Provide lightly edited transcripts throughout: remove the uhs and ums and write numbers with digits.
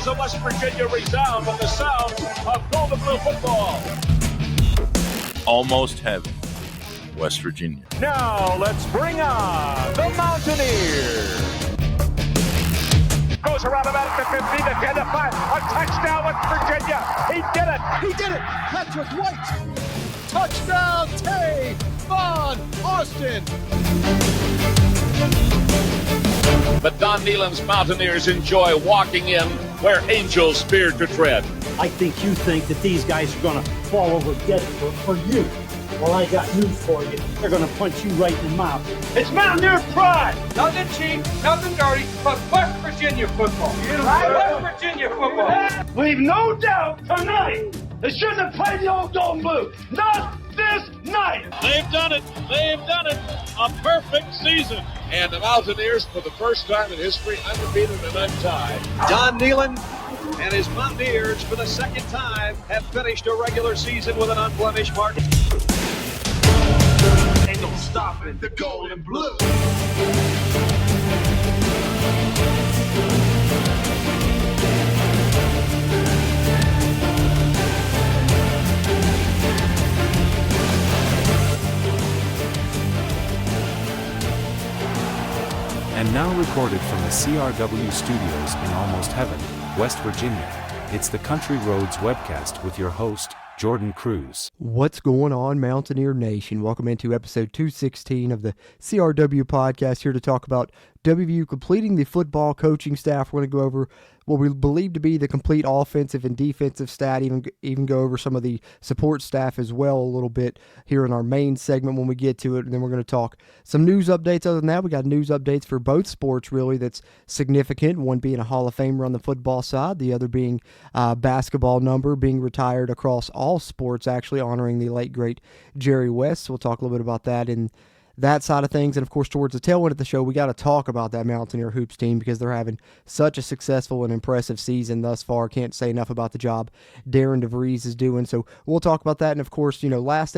halls of West Virginia resound with the sound of Golden Blue football. Almost heaven, West Virginia. Now let's bring on the Mountaineers. Goes around about the 50, the 10, the 5. A touchdown, West Virginia. He did it. He did it. Patrick White. Touchdown, Tay Von Austin. But Don Nehlen's Mountaineers enjoy walking in where angels feared to tread. I think you think that these guys are going to fall over dead for you. Well, I got news for you. They're going to punch you right in the mouth. It's Mountaineer pride. Nothing cheap, nothing dirty, but West Virginia football. West Virginia football. Leave no doubt tonight. They shouldn't have played the old Golden Blue. Not this night. They've done it. They've done it. A perfect season. And the Mountaineers, for the first time in history, undefeated and untied. Don Nehlen and his Mountaineers, for the second time, have finished a regular season with an unblemished mark. Ain't no stopping the Golden Blue. And now recorded from the CRW studios in Almost Heaven, West Virginia, it's the Country Roads webcast with your host, Jorden Cruz. What's going on, Mountaineer Nation? Welcome into episode 216 of the CRW podcast, here to talk about WVU completing the football coaching staff. We're going to go over what we believe to be the complete offensive and defensive stat, even go over some of the support staff as well a little bit here in our main segment when we get to it. And then we're going to talk some news updates. Other than that, we got news updates for both sports, really, that's significant. One being a Hall of Famer on the football side, the other being basketball number being retired across all sports, actually honoring the late, great Jerry West. So we'll talk a little bit about that in that side of things. And of course, towards the tail end of the show, we got to talk about that Mountaineer Hoops team because they're having such a successful and impressive season thus far. Can't say enough about the job Darren DeVries is doing. So we'll talk about that. And of course, last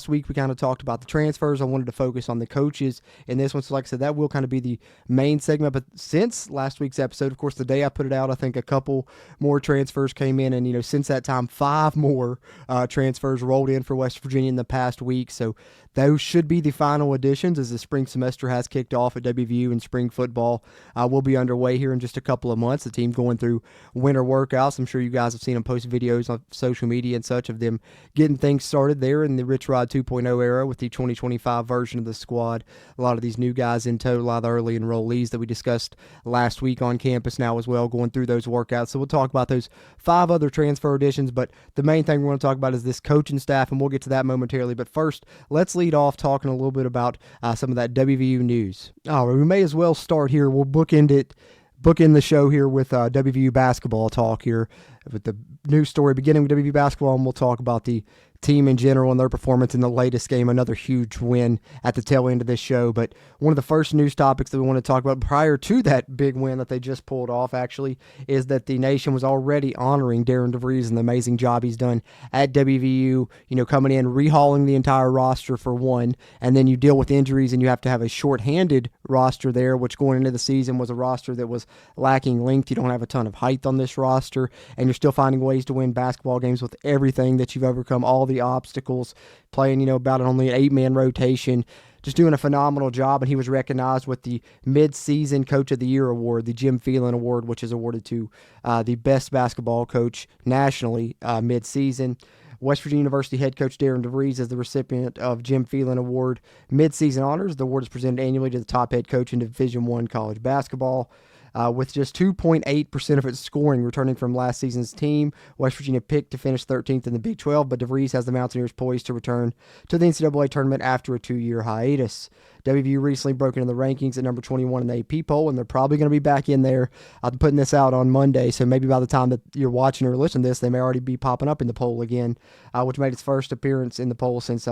week we kind of talked about the transfers. I wanted to focus on the coaches in this one. So like I said, that will kind of be the main segment. But since last week's episode, of course, the day I put it out, I think a couple more transfers came in. And, since that time, 5 more transfers rolled in for West Virginia in the past week. So those should be the final additions as the spring semester has kicked off at WVU, and spring football will be underway here in just a couple of months. The team going through winter workouts. I'm sure you guys have seen them post videos on social media and such of them getting things started there in the Rich Rod 2.0 era with the 2025 version of the squad. A lot of these new guys in tow, a lot of the early enrollees that we discussed last week on campus now as well, going through those workouts. So we'll talk about those 5 other transfer additions, but the main thing we want to talk about is this coaching staff, and we'll get to that momentarily. But first, let's lead off talking a little bit about some of that WVU news. We may as well start here. We'll bookend the show here with WVU basketball talk here with the news story beginning with WVU basketball, and we'll talk about the team in general and their performance in the latest game, another huge win at the tail end of this show. But one of the first news topics that we want to talk about prior to that big win that they just pulled off actually is that the nation was already honoring Darren DeVries and the amazing job he's done at WVU, coming in, rehauling the entire roster for one, and then you deal with injuries and you have to have a shorthanded roster there, which going into the season was a roster that was lacking length. You don't have a ton of height on this roster, and you're still finding ways to win basketball games with everything that you've overcome, all the obstacles, playing, about only an 8-man rotation, just doing a phenomenal job. And he was recognized with the Mid-Season Coach of the Year award, the Jim Phelan Award, which is awarded to the best basketball coach nationally mid-season. West Virginia University head coach Darren DeVries is the recipient of Jim Phelan Award mid-season honors. The award is presented annually to the top head coach in Division I college basketball. With just 2.8% of its scoring returning from last season's team, West Virginia picked to finish 13th in the Big 12, but DeVries has the Mountaineers poised to return to the NCAA tournament after a 2-year hiatus. WVU recently broke into the rankings at number 21 in the AP poll, and they're probably going to be back in there. I'm putting this out on Monday, so maybe by the time that you're watching or listening to this, they may already be popping up in the poll again, which made its first appearance in the poll since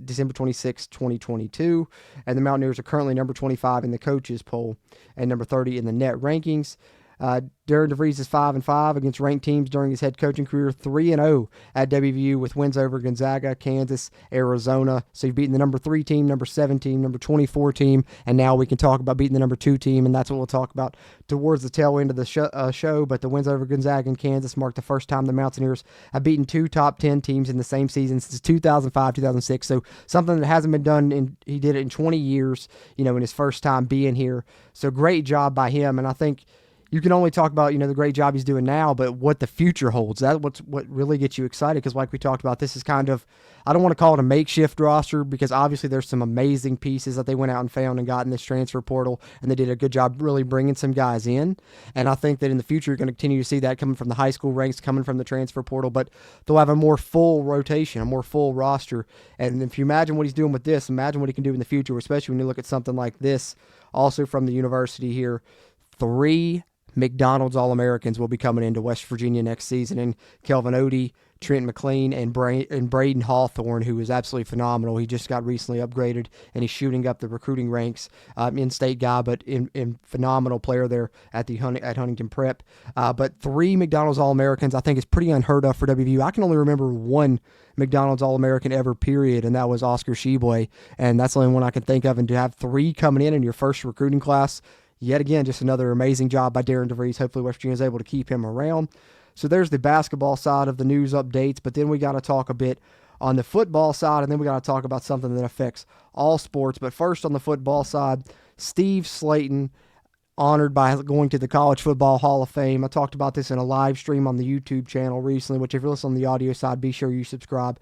December 26, 2022. And the Mountaineers are currently number 25 in the coaches poll and number 30 in the net rankings. Darren DeVries is 5-5 against ranked teams during his head coaching career, 3-0 at WVU with wins over Gonzaga, Kansas, Arizona. So you've beaten the number 3 team, number 7 team, number 24 team, and now we can talk about beating the number 2 team, and that's what we'll talk about towards the tail end of the show. But the wins over Gonzaga and Kansas marked the first time the Mountaineers have beaten 2 top 10 teams in the same season since 2005, 2006. So something that hasn't been done, he did it in 20 years, in his first time being here. So great job by him, and I think you can only talk about, the great job he's doing now, but what the future holds. That's what really gets you excited, because like we talked about, this is kind of, I don't want to call it a makeshift roster, because obviously there's some amazing pieces that they went out and found and got in this transfer portal, and they did a good job really bringing some guys in. And I think that in the future you're going to continue to see that coming from the high school ranks, coming from the transfer portal, but they'll have a more full rotation, a more full roster. And if you imagine what he's doing with this, imagine what he can do in the future, especially when you look at something like this, also from the university here. 3 McDonald's All-Americans will be coming into West Virginia next season, and Kelvin Odie, Trent McLean, and Braden Hawthorne, who is absolutely phenomenal. He just got recently upgraded, and he's shooting up the recruiting ranks. In-state guy, but in phenomenal player there at Huntington Prep. But 3 McDonald's All-Americans I think is pretty unheard of for WVU. I can only remember 1 McDonald's All-American ever, period, and that was Oscar Sheboy, and that's the only one I can think of. And to have 3 coming in your first recruiting class, yet again, just another amazing job by Darren DeVries. Hopefully West Virginia is able to keep him around. So there's the basketball side of the news updates, but then we got to talk a bit on the football side, and then we got to talk about something that affects all sports. But first, on the football side, Steve Slaton, honored by going to the College Football Hall of Fame. I talked about this in a live stream on the YouTube channel recently, which if you're listening on the audio side, be sure you subscribe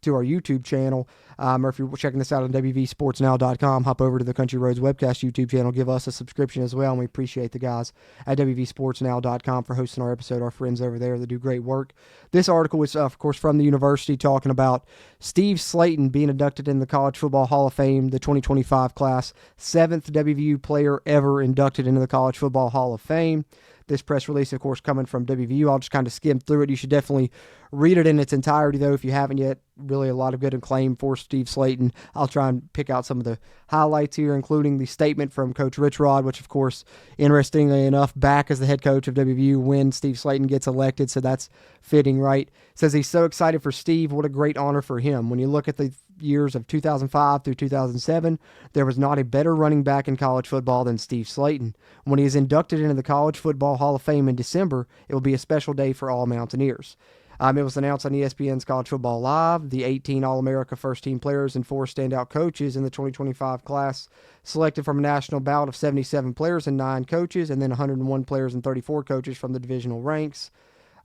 to our YouTube channel, or if you're checking this out on WVSportsNow.com, hop over to the Country Roads Webcast YouTube channel, give us a subscription as well, and we appreciate the guys at WVSportsNow.com for hosting our episode, our friends over there that do great work. This article is, of course, from the university, talking about Steve Slaton being inducted in the College Football Hall of Fame, the 2025 class, 7th WVU player ever inducted into the College Football Hall of Fame. This press release, of course, coming from WVU. I'll just kind of skim through it. You should definitely read it in its entirety, though, if you haven't yet. Really a lot of good acclaim for Steve Slaton. I'll try and pick out some of the highlights here, including the statement from Coach Rich Rod, which, of course, interestingly enough, back as the head coach of WVU when Steve Slaton gets elected, so that's fitting, right? Says he's so excited for Steve. What a great honor for him. When you look at the years of 2005 through 2007, there was not a better running back in college football than Steve Slaton. When he is inducted into the College Football Hall of Fame in December, it will be a special day for all Mountaineers. It was announced on ESPN's College Football Live. The 18 All-America first-team players and 4 standout coaches in the 2025 class selected from a national ballot of 77 players and 9 coaches, and then 101 players and 34 coaches from the divisional ranks.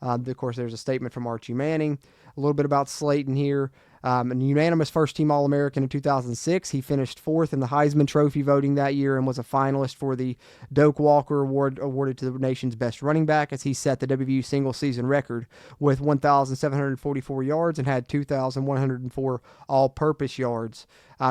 Of course, there's a statement from Archie Manning. A little bit about Slaton here. A unanimous first-team All-American in 2006. He finished 4th in the Heisman Trophy voting that year and was a finalist for the Doak Walker Award awarded to the nation's best running back, as he set the WVU single-season record with 1,744 yards and had 2,104 all-purpose yards.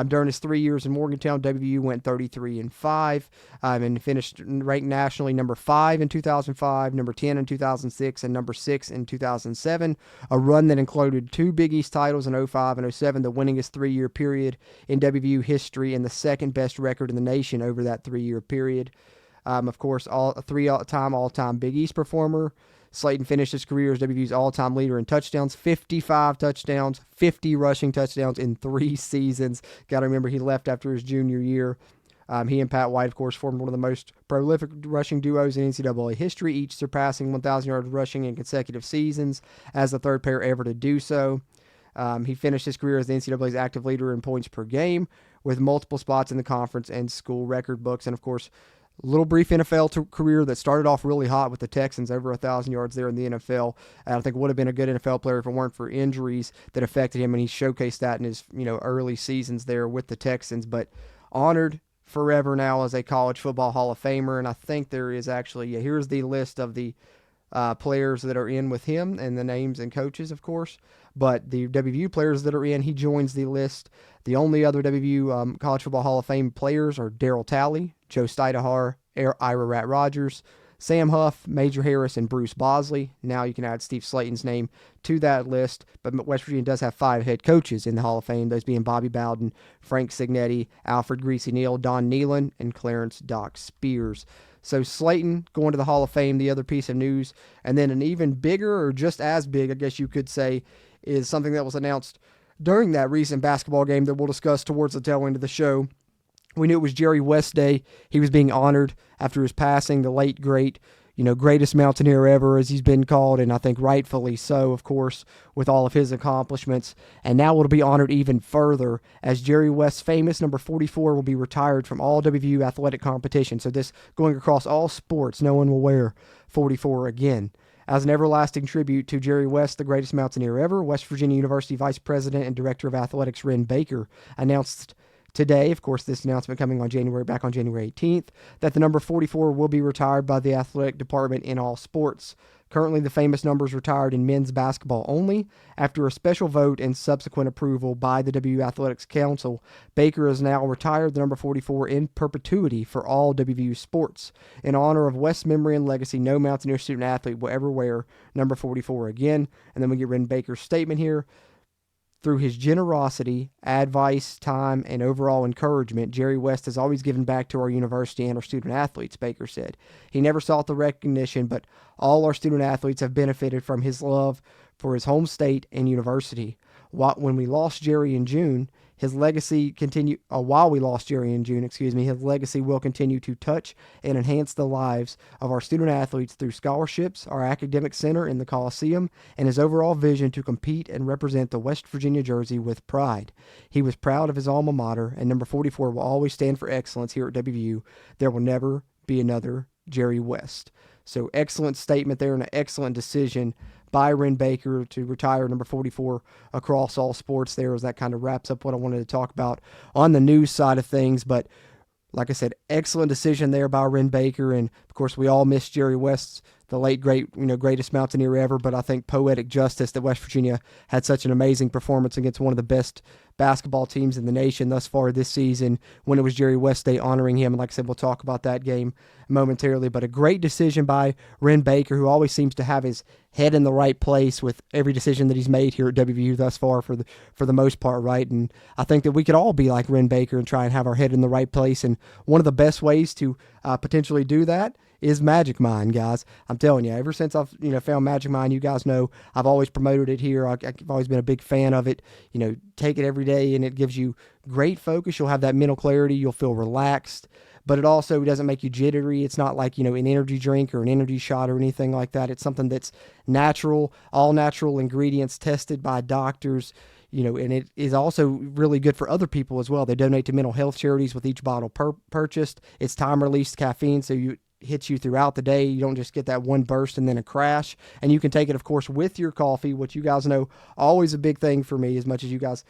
During his 3 years in Morgantown, WVU went 33-5 and finished ranked nationally number 5 in 2005, number 10 in 2006, and number 6 in 2007. A run that included 2 Big East titles in 05 and 07, the winningest 3-year period in WVU history and the second best record in the nation over that 3-year period. Of course, a 3-time all-time Big East performer. Slaton finished his career as WVU's all-time leader in touchdowns, 55 touchdowns, 50 rushing touchdowns in 3 seasons. Got to remember, he left after his junior year. He and Pat White, of course, formed one of the most prolific rushing duos in NCAA history, each surpassing 1,000 yards rushing in consecutive seasons as the third pair ever to do so. He finished his career as the NCAA's active leader in points per game, with multiple spots in the conference and school record books. And, of course, a little brief NFL career that started off really hot with the Texans, over 1,000 yards there in the NFL. And I think would have been a good NFL player if it weren't for injuries that affected him, and he showcased that in his early seasons there with the Texans. But honored forever now as a College Football Hall of Famer, and I think there is actually, here's the list of the players that are in with him and the names and coaches, of course. But the WVU players that are in, he joins the list. The only other WVU College Football Hall of Fame players are Darryl Talley, Joe Stidehar, Ira Rat Rogers, Sam Huff, Major Harris, and Bruce Bosley. Now you can add Steve Slaton's name to that list, but West Virginia does have 5 head coaches in the Hall of Fame, those being Bobby Bowden, Frank Signetti, Alfred Greasy Neal, Don Nealon, and Clarence Doc Spears. So Slaton going to the Hall of Fame, the other piece of news. And then an even bigger, or just as big, I guess you could say, is something that was announced during that recent basketball game that we'll discuss towards the tail end of the show. We knew it was Jerry West Day. He was being honored after his passing, the late, great, greatest Mountaineer ever, as he's been called, and I think rightfully so, of course, with all of his accomplishments. And now it'll be honored even further, as Jerry West's famous number 44 will be retired from all WVU athletic competition. So this going across all sports, no one will wear 44 again. As an everlasting tribute to Jerry West, the greatest Mountaineer ever, West Virginia University Vice President and Director of Athletics Ren Baker announced today, of course, this announcement coming on back on January 18th, that the number 44 will be retired by the athletic department in all sports. Currently, the famous number is retired in men's basketball only. After a special vote and subsequent approval by the WVU Athletics Council, Baker has now retired the number 44 in perpetuity for all WVU sports. In honor of West's memory and legacy, no Mountaineer student athlete will ever wear number 44 again. And then we get Ren Baker's statement here. Through his generosity, advice, time, and overall encouragement, Jerry West has always given back to our university and our student athletes, Baker said. He never sought the recognition, but all our student athletes have benefited from his love for his home state and university. When we lost Jerry in June, his legacy his legacy will continue to touch and enhance the lives of our student athletes through scholarships, our academic center in the Coliseum, and his overall vision to compete and represent the West Virginia jersey with pride. He was proud of his alma mater, and number 44 will always stand for excellence here at WVU. There will never be another Jerry West. So excellent statement there and an excellent decision by Ren Baker to retire number 44 across all sports there, as that kind of wraps up what I wanted to talk about on the news side of things. But like I said, excellent decision there by Ren Baker. And of course, we all miss Jerry West, the late, great, greatest Mountaineer ever. But I think poetic justice that West Virginia had such an amazing performance against one of the best basketball teams in the nation thus far this season when it was Jerry West Day honoring him. And like I said, we'll talk about that game momentarily. But a great decision by Ren Baker, who always seems to have his head in the right place with every decision that he's made here at WVU thus far for the most part, right? And I think that we could all be like Ren Baker and try and have our head in the right place. And one of the best ways to potentially do that is Magic Mind, guys. I'm telling you, ever since I've found Magic Mind, you guys know I've always promoted it here. I've always been a big fan of it. Take it every day, and it gives you great focus. You'll have that mental clarity. You'll feel relaxed, but it also doesn't make you jittery. It's not like an energy drink or an energy shot or anything like that. It's something that's natural, all natural ingredients tested by doctors. And it is also really good for other people as well. They donate to mental health charities with each bottle purchased. It's time-released caffeine, so it hits you throughout the day. You don't just get that one burst and then a crash. And you can take it, of course, with your coffee, which you guys know always a big thing for me, as much as you guys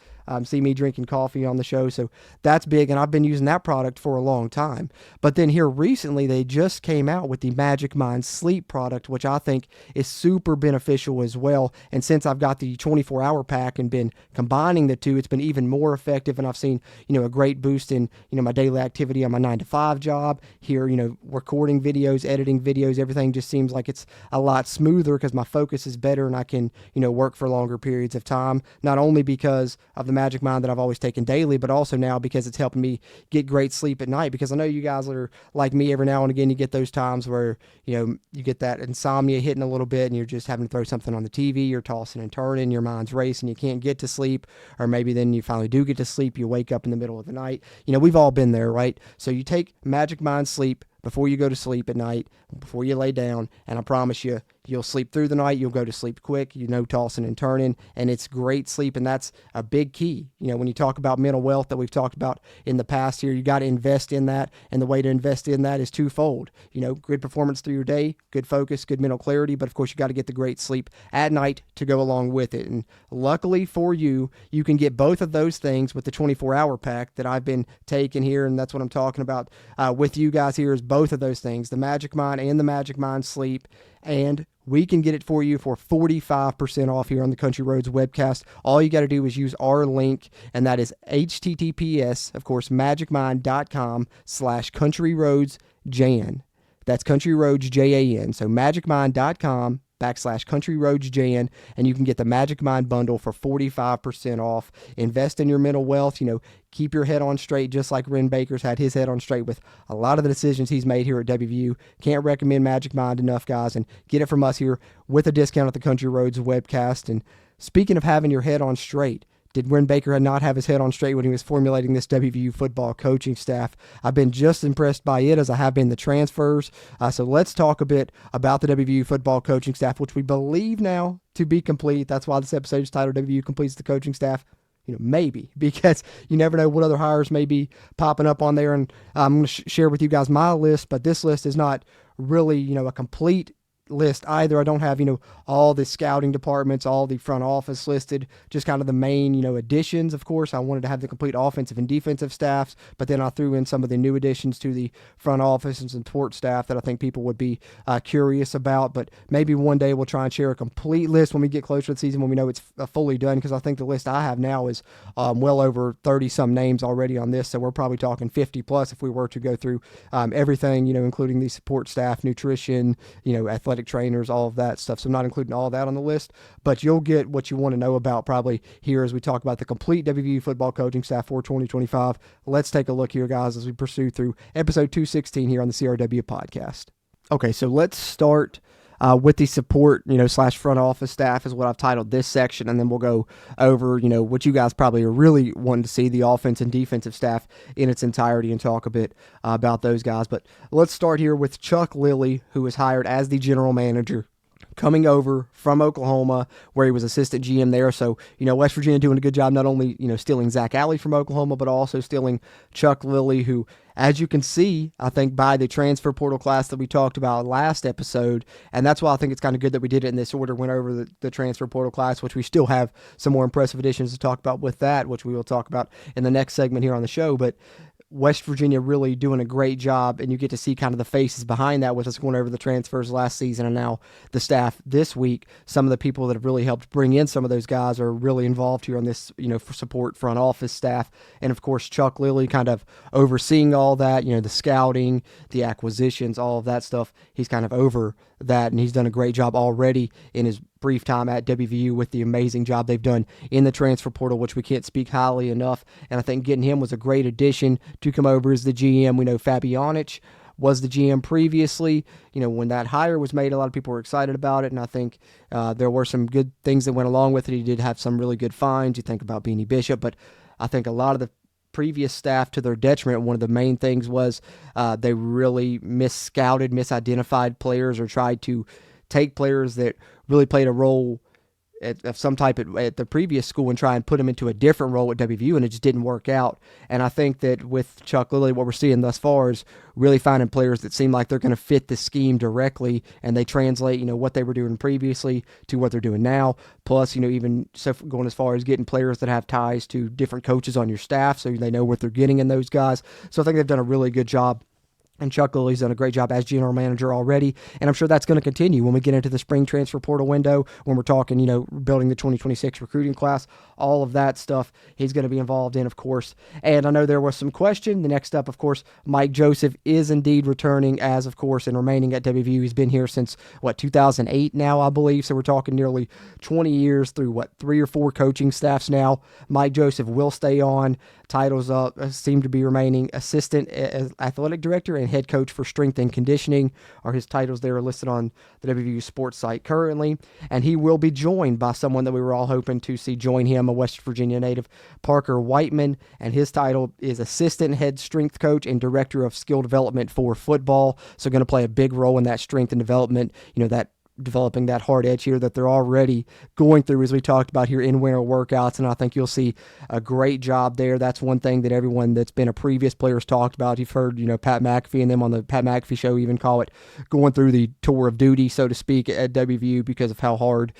see me drinking coffee on the show. So that's big, and I've been using that product for a long time. But then here recently, they just came out with the Magic Mind Sleep product, which I think is super beneficial as well. And since I've got the 24-hour pack and been combining the two, it's been even more effective, and I've seen, a great boost in, my daily activity on my 9-to-5 job here, recording videos, editing videos, everything just seems like it's a lot smoother because my focus is better and I can, work for longer periods of time, not only because of the Magic Mind that I've always taken daily, but also now because it's helping me get great sleep at night. Because I know you guys are like me, every now and again you get those times where, you get that insomnia hitting a little bit and you're just having to throw something on the TV, you're tossing and turning, your mind's racing, you can't get to sleep, or maybe then you finally do get to sleep, you wake up in the middle of the night. We've all been there, right? So you take Magic Mind Sleep before you go to sleep at night, before you lay down, and I promise you, you'll sleep through the night, you'll go to sleep quick, tossing and turning, and it's great sleep, and that's a big key. When you talk about mental wealth that we've talked about in the past here, you got to invest in that, and the way to invest in that is twofold. Good performance through your day, good focus, good mental clarity, but of course you got to get the great sleep at night to go along with it. And luckily for you, you can get both of those things with the 24-hour pack that I've been taking here, and that's what I'm talking about with you guys here, is both of those things, the Magic Mind and the Magic Mind Sleep. And we can get it for you for 45% off here on the Country Roads webcast. All you got to do is use our link, and that is https, of course, magicmind.com/countryroadsjan. That's Country Roads JAN. So magicmind.com/CountryRoadsJN, and you can get the Magic Mind bundle for 45% off. Invest in your mental wealth. Keep your head on straight, just like Ren Baker's had his head on straight with a lot of the decisions he's made here at WVU. Can't recommend Magic Mind enough, guys, and get it from us here with a discount at the Country Roads webcast. And speaking of having your head on straight, did Ren Baker not have his head on straight when he was formulating this WVU football coaching staff? I've been just impressed by it as I have been the transfers. So let's talk a bit about the WVU football coaching staff, which we believe now to be complete. That's why this episode is titled WVU Completes the Coaching Staff. Maybe, because you never know what other hires may be popping up on there. And I'm going to share with you guys my list, but this list is not really, a complete list either. I don't have, all the scouting departments, all the front office listed, just kind of the main, additions. Of course, I wanted to have the complete offensive and defensive staffs, but then I threw in some of the new additions to the front office and support staff that I think people would be curious about. But maybe one day we'll try and share a complete list when we get closer to the season, when we know it's fully done, because I think the list I have now is well over 30 some names already on this. So we're probably talking 50 plus if we were to go through everything, including the support staff, nutrition, athletic trainers, all of that stuff. So I'm not including all that on the list, but you'll get what you want to know about probably here as we talk about the complete WVU football coaching staff for 2025. Let's take a look here, guys, as we pursue through episode 216 here on the CRW podcast. Okay, so let's start with the support, / front office staff is what I've titled this section, and then we'll go over, what you guys probably are really wanting to see, the offense and defensive staff in its entirety, and talk a bit about those guys. But let's start here with Chuck Lilly, who was hired as the general manager, coming over from Oklahoma, where he was assistant GM there. So, West Virginia doing a good job, not only, stealing Zach Alley from Oklahoma, but also stealing Chuck Lilly, who, as you can see, I think by the transfer portal class that we talked about last episode, and that's why I think it's kind of good that we did it in this order, went over the transfer portal class, which we still have some more impressive additions to talk about with that, which we will talk about in the next segment here on the show. But West Virginia really doing a great job, and you get to see kind of the faces behind that with us going over the transfers last season and now the staff this week. Some of the people that have really helped bring in some of those guys are really involved here on this, for support front office staff. And of course, Chuck Lilly kind of overseeing all that, the scouting, the acquisitions, all of that stuff. He's kind of over that, and he's done a great job already in his brief time at WVU with the amazing job they've done in the transfer portal, which we can't speak highly enough. And I think getting him was a great addition to come over as the GM. We know Fabianich was the GM previously. When that hire was made, a lot of people were excited about it, and I think there were some good things that went along with it. He did have some really good finds. You think about Beanie Bishop, but I think a lot of the previous staff, to their detriment, one of the main things was they really mis-scouted, misidentified players, or tried to take players that really played a role of some type at the previous school and try and put them into a different role at WVU, and it just didn't work out. And I think that with Chuck Lilly, what we're seeing thus far is really finding players that seem like they're going to fit the scheme directly, and they translate, what they were doing previously to what they're doing now. Plus, even so going as far as getting players that have ties to different coaches on your staff, so they know what they're getting in those guys. So I think they've done a really good job. And Chuck Lilly's done a great job as general manager already, and I'm sure that's going to continue when we get into the spring transfer portal window, when we're talking, building the 2026 recruiting class, all of that stuff he's going to be involved in, of course. And I know there was some question. The next up, of course, Mike Joseph is indeed returning as, of course, and remaining at WVU. He's been here since, 2008 now, I believe, so we're talking nearly 20 years through, 3 or 4 coaching staffs now. Mike Joseph will stay on. Titles seem to be remaining assistant athletic director and head coach for strength and conditioning are his titles. They are listed on the WVU sports site currently, and he will be joined by someone that we were all hoping to see join him, a West Virginia native, Parker Whiteman, and his title is assistant head strength coach and director of skill development for football. So going to play a big role in that strength and development, that developing that hard edge here that they're already going through, as we talked about here, in winter workouts, and I think you'll see a great job there. That's one thing that everyone that's been a previous player has talked about. You've heard, Pat McAfee and them on the Pat McAfee show even call it going through the tour of duty, so to speak, at WVU because of how hard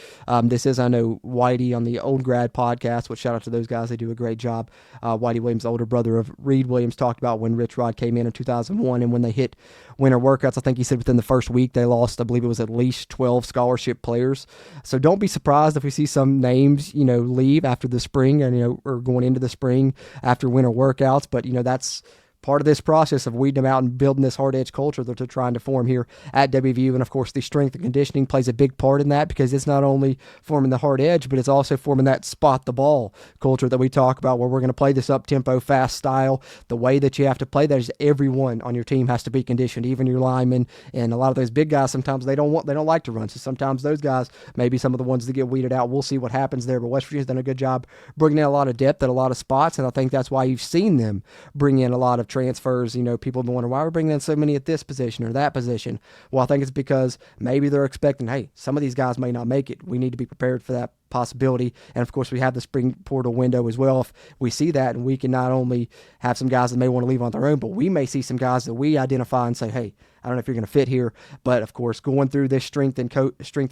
this is. I know Whitey on the Old Grad podcast, which shout out to those guys, they do a great job. Whitey Williams, the older brother of Reed Williams, talked about when Rich Rod came in 2001, and when they hit winter workouts, I think he said within the first week they lost, I believe it was at least 12 scholarship players. So don't be surprised if we see some names, leave after the spring and, or going into the spring after winter workouts. But, that's part of this process of weeding them out and building this hard edge culture that they're trying to form here at WVU. And of course, the strength and conditioning plays a big part in that, because it's not only forming the hard edge, but it's also forming that spot the ball culture that we talk about, where we're going to play this up tempo, fast style. The way that you have to play that is everyone on your team has to be conditioned, even your linemen. And a lot of those big guys, sometimes they don't like to run. So sometimes those guys may be some of the ones that get weeded out. We'll see what happens there. But West Virginia's done a good job bringing in a lot of depth at a lot of spots. And I think that's why you've seen them bring in a lot of transfers. People have been wondering why we're bringing in so many at this position or that position. Well, I think it's because maybe they're expecting, hey, some of these guys may not make it. We need to be prepared for that possibility. And of course, we have the spring portal window as well. If we see that, and we can not only have some guys that may want to leave on their own, but we may see some guys that we identify and say, hey, I don't know if you're going to fit here. But of course, going through this strength and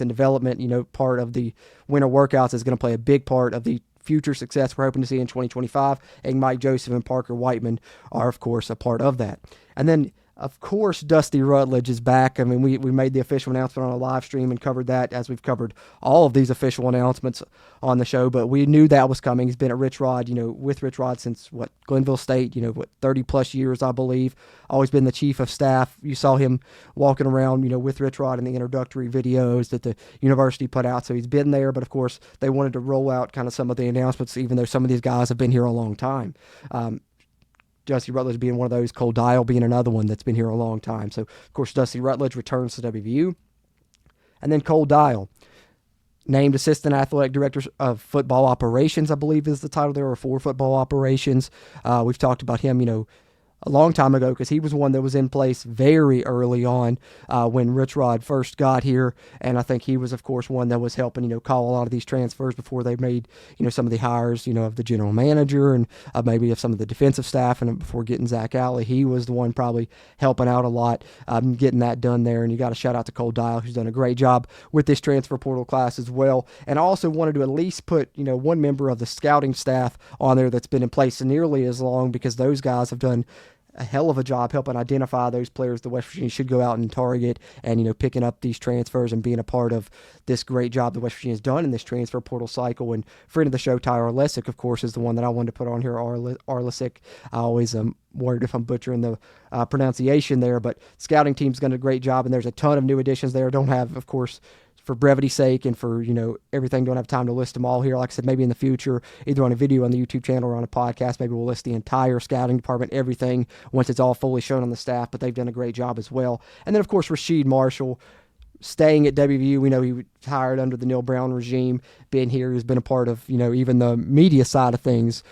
development, part of the winter workouts is going to play a big part of the future success we're hoping to see in 2025. And Mike Joseph and Parker Whiteman are, of course, a part of that. And then, of course, Dusty Rutledge is back. I mean, we made the official announcement on a live stream and covered that, as we've covered all of these official announcements on the show. But we knew that was coming. He's been at Rich Rod, with Rich Rod since, Glenville State, 30-plus years, I believe. Always been the chief of staff. You saw him walking around, with Rich Rod in the introductory videos that the university put out. So he's been there. But, of course, they wanted to roll out kind of some of the announcements, even though some of these guys have been here a long time. Dusty Rutledge being one of those, Cole Dial being another one that's been here a long time. So, of course, Dusty Rutledge returns to WVU. And then Cole Dial, named Assistant Athletic Director of Football Operations, I believe is the title there, or for football operations. We've talked about him, a long time ago, because he was one that was in place very early on when Rich Rod first got here. And I think he was, of course, one that was helping, call a lot of these transfers before they made, some of the hires, of the general manager and maybe of some of the defensive staff. And before getting Zach Alley, he was the one probably helping out a lot, getting that done there. And you got to shout out to Cole Dial, who's done a great job with this transfer portal class as well. And I also wanted to at least put, one member of the scouting staff on there that's been in place nearly as long, because those guys have done a hell of a job helping identify those players that West Virginia should go out and target, and picking up these transfers and being a part of this great job that West Virginia has done in this transfer portal cycle. And friend of the show, Ty Arlesic, of course, is the one that I wanted to put on here. Arlesic, I always worried if I'm butchering the pronunciation there, but scouting team's done a great job, and there's a ton of new additions there. Don't have, of course, for brevity's sake and for, everything, don't have time to list them all here. Like I said, maybe in the future, either on a video on the YouTube channel or on a podcast, maybe we'll list the entire scouting department, everything, once it's all fully shown on the staff, but they've done a great job as well. And then, of course, Rasheed Marshall, staying at WVU. We know he was hired under the Neil Brown regime, been here, has been a part of, even the media side of things,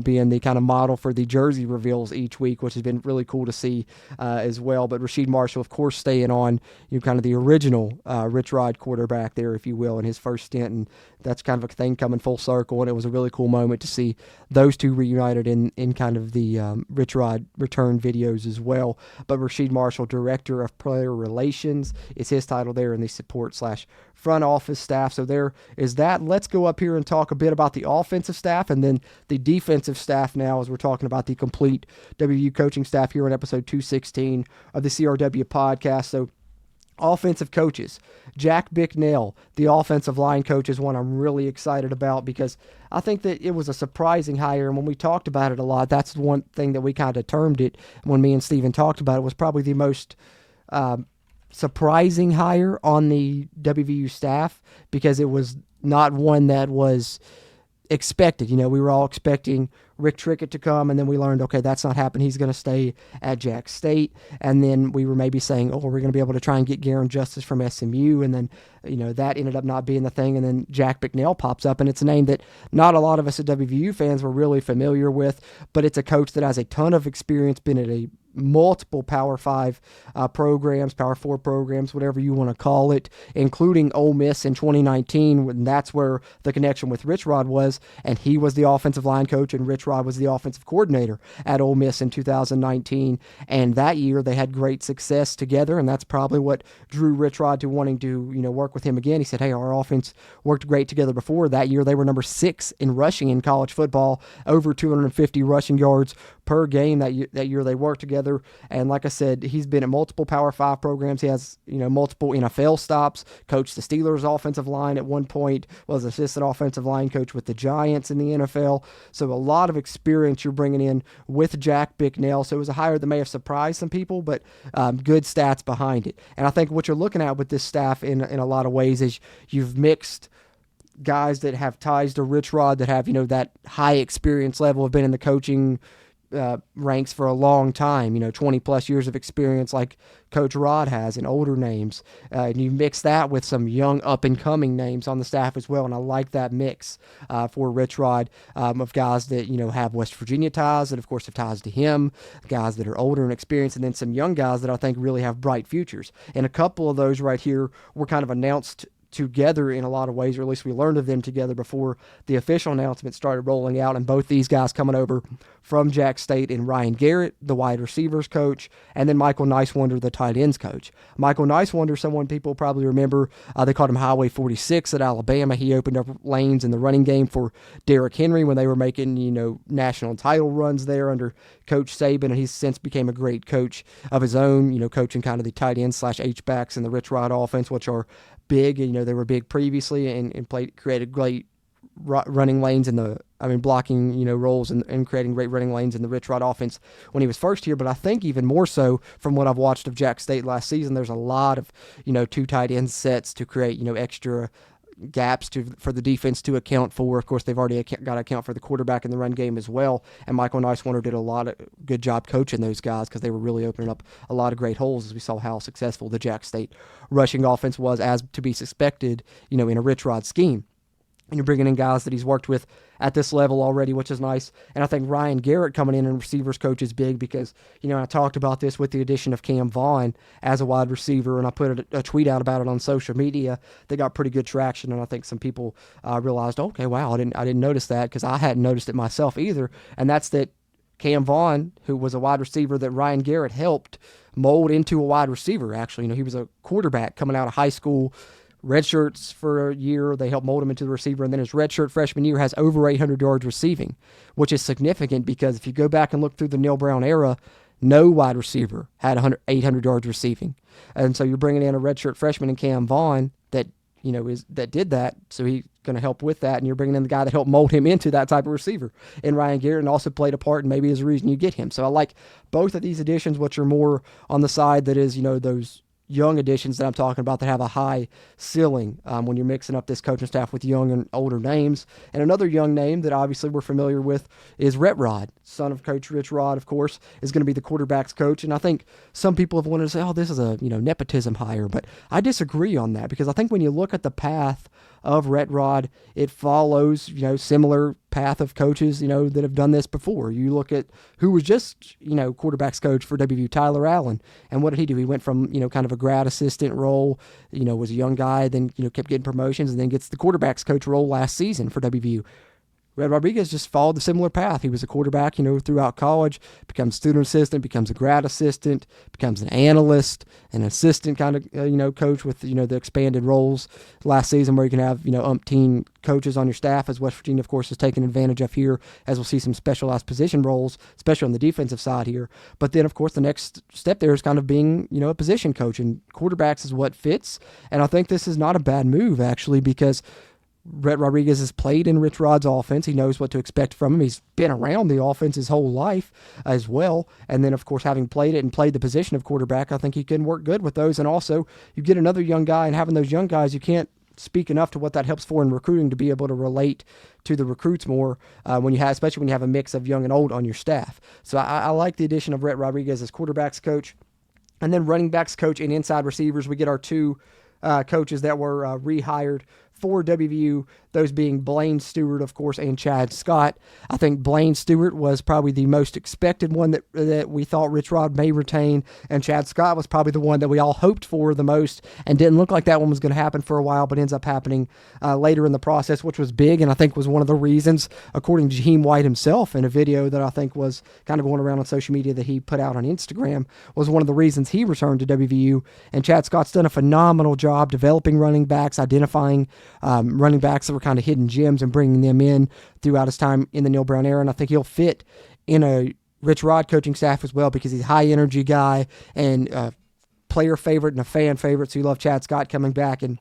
being the kind of model for the jersey reveals each week, which has been really cool to see as well. But Rasheed Marshall, of course, staying on, kind of the original Rich Rod quarterback there, if you will, in his first stint. And that's kind of a thing coming full circle. And it was a really cool moment to see those two reunited in kind of the Rich Rod return videos as well. But Rasheed Marshall, Director of Player Relations, is his title there in the support/front office staff. So there is that. Let's go up here and talk a bit about the offensive staff and then the defensive staff now, as we're talking about the complete WVU coaching staff here on episode 216 of the CRW podcast. So offensive coaches, Jack Bicknell, the offensive line coach, is one I'm really excited about, because I think that it was a surprising hire. And when we talked about it a lot, that's one thing that we kind of termed it when me and Steven talked about it, was probably the most surprising hire on the WVU staff, because it was not one that was expected. We were all expecting Rick Trickett to come, and then we learned, okay, that's not happening. He's going to stay at Jack State. And then we were maybe saying, oh, we're going to be able to try and get Garen Justice from SMU. And then, that ended up not being the thing. And then Jack Bicknell pops up, and it's a name that not a lot of us at WVU fans were really familiar with, but it's a coach that has a ton of experience, been at a multiple Power 5 programs, Power 4 programs, whatever you want to call it, including Ole Miss in 2019, when that's where the connection with Rich Rod was, and he was the offensive line coach, and Rich Rod was the offensive coordinator at Ole Miss in 2019, and that year they had great success together, and that's probably what drew Rich Rod to wanting to, work with him again. He said, hey, our offense worked great together before. That year they were number 6 in rushing in college football, over 250 rushing yards per game that year they worked together. And like I said, he's been at multiple Power 5 programs. He has, multiple NFL stops, coached the Steelers offensive line at one point, was assistant offensive line coach with the Giants in the NFL. So a lot of experience you're bringing in with Jack Bicknell. So it was a hire that may have surprised some people, but good stats behind it. And I think what you're looking at with this staff in a lot of ways is you've mixed guys that have ties to Rich Rod, that have, that high experience level, have been in the coaching ranks for a long time, 20 plus years of experience like Coach Rod has, and older names. And you mix that with some young up and coming names on the staff as well. And I like that mix for Rich Rod of guys that, have West Virginia ties, that of course have ties to him, guys that are older and experienced, and then some young guys that I think really have bright futures. And a couple of those right here were kind of announced together in a lot of ways, or at least we learned of them together before the official announcement started rolling out. And both these guys coming over from Jack State, and Ryan Garrett, the wide receivers coach, and then Michael Nicewonder, the tight ends coach. Michael Nicewonder, someone people probably remember, they called him Highway 46 at Alabama. He opened up lanes in the running game for Derrick Henry when they were making, national title runs there under Coach Saban, and he's since became a great coach of his own, coaching kind of the tight ends / H-backs in the Rich Rod offense, which are big. They were big previously and created great running lanes in blocking, roles and creating great running lanes in the Rich Rod offense when he was first here. But I think even more so from what I've watched of Jack State last season, there's a lot of, two tight end sets to create, extra gaps for the defense to account for. Of course, they've already got to account for the quarterback in the run game as well. And Michael Nicewonder did a lot of good job coaching those guys, because they were really opening up a lot of great holes, as we saw how successful the Jack State rushing offense was, as to be suspected, in a Rich Rod scheme. And you're bringing in guys that he's worked with at this level already, which is nice. And I think Ryan Garrett coming in and receivers coach is big, because, I talked about this with the addition of Cam Vaughn as a wide receiver, and I put a tweet out about it on social media. They got pretty good traction, and I think some people realized, okay, wow, I didn't notice that, because I hadn't noticed it myself either. And that's that Cam Vaughn, who was a wide receiver that Ryan Garrett helped mold into a wide receiver, actually. He was a quarterback coming out of high school, redshirts for a year. They helped mold him into the receiver, and then his redshirt freshman year has over 800 yards receiving, which is significant, because if you go back and look through the Neil Brown era, no wide receiver had 800 yards receiving. And so you're bringing in a redshirt freshman in Cam Vaughn that, that did that, so he's going to help with that, and you're bringing in the guy that helped mold him into that type of receiver. And Ryan Garrett, and also played a part, and maybe is the reason you get him. So I like both of these additions, which are more on the side that is, those young additions that I'm talking about that have a high ceiling when you're mixing up this coaching staff with young and older names. And another young name that obviously we're familiar with is Rhett Rod, son of Coach Rich Rod, of course, is going to be the quarterback's coach. And I think some people have wanted to say, oh, this is a nepotism hire, but I disagree on that, because I think when you look at the path of Rhett Rod, it follows, similar path of coaches, that have done this before. You look at who was just, quarterback's coach for WVU, Tyler Allen. And what did he do? He went from, kind of a grad assistant role, was a young guy, then, kept getting promotions, and then gets the quarterback's coach role last season for WVU. Red Rodriguez just followed the similar path. He was a quarterback, throughout college, becomes student assistant, becomes a grad assistant, becomes an analyst, an assistant kind of, coach with, the expanded roles last season, where you can have, umpteen coaches on your staff, as West Virginia, of course, is taking advantage of here, as we'll see some specialized position roles, especially on the defensive side here. But then, of course, the next step there is kind of being, a position coach, and quarterbacks is what fits. And I think this is not a bad move, actually, because Rhett Rodriguez has played in Rich Rod's offense. He knows what to expect from him. He's been around the offense his whole life as well. And then, of course, having played it and played the position of quarterback, I think he can work good with those. And also, you get another young guy, and having those young guys, you can't speak enough to what that helps for in recruiting, to be able to relate to the recruits more especially when you have a mix of young and old on your staff. So I like the addition of Rhett Rodriguez as quarterback's coach. And then running backs coach and inside receivers, we get our two coaches that were rehired for WVU, those being Blaine Stewart, of course, and Chad Scott. I think Blaine Stewart was probably the most expected one that we thought Rich Rod may retain, and Chad Scott was probably the one that we all hoped for the most, and didn't look like that one was going to happen for a while, but ends up happening later in the process, which was big, and I think was one of the reasons, according to Jaheim White himself in a video that I think was kind of going around on social media that he put out on Instagram, was one of the reasons he returned to WVU. And Chad Scott's done a phenomenal job developing running backs, identifying running backs that were kind of hidden gems, and bringing them in throughout his time in the Neil Brown era. And I think he'll fit in a Rich Rod coaching staff as well, because he's a high energy guy and player favorite and a fan favorite. So you love Chad Scott coming back, and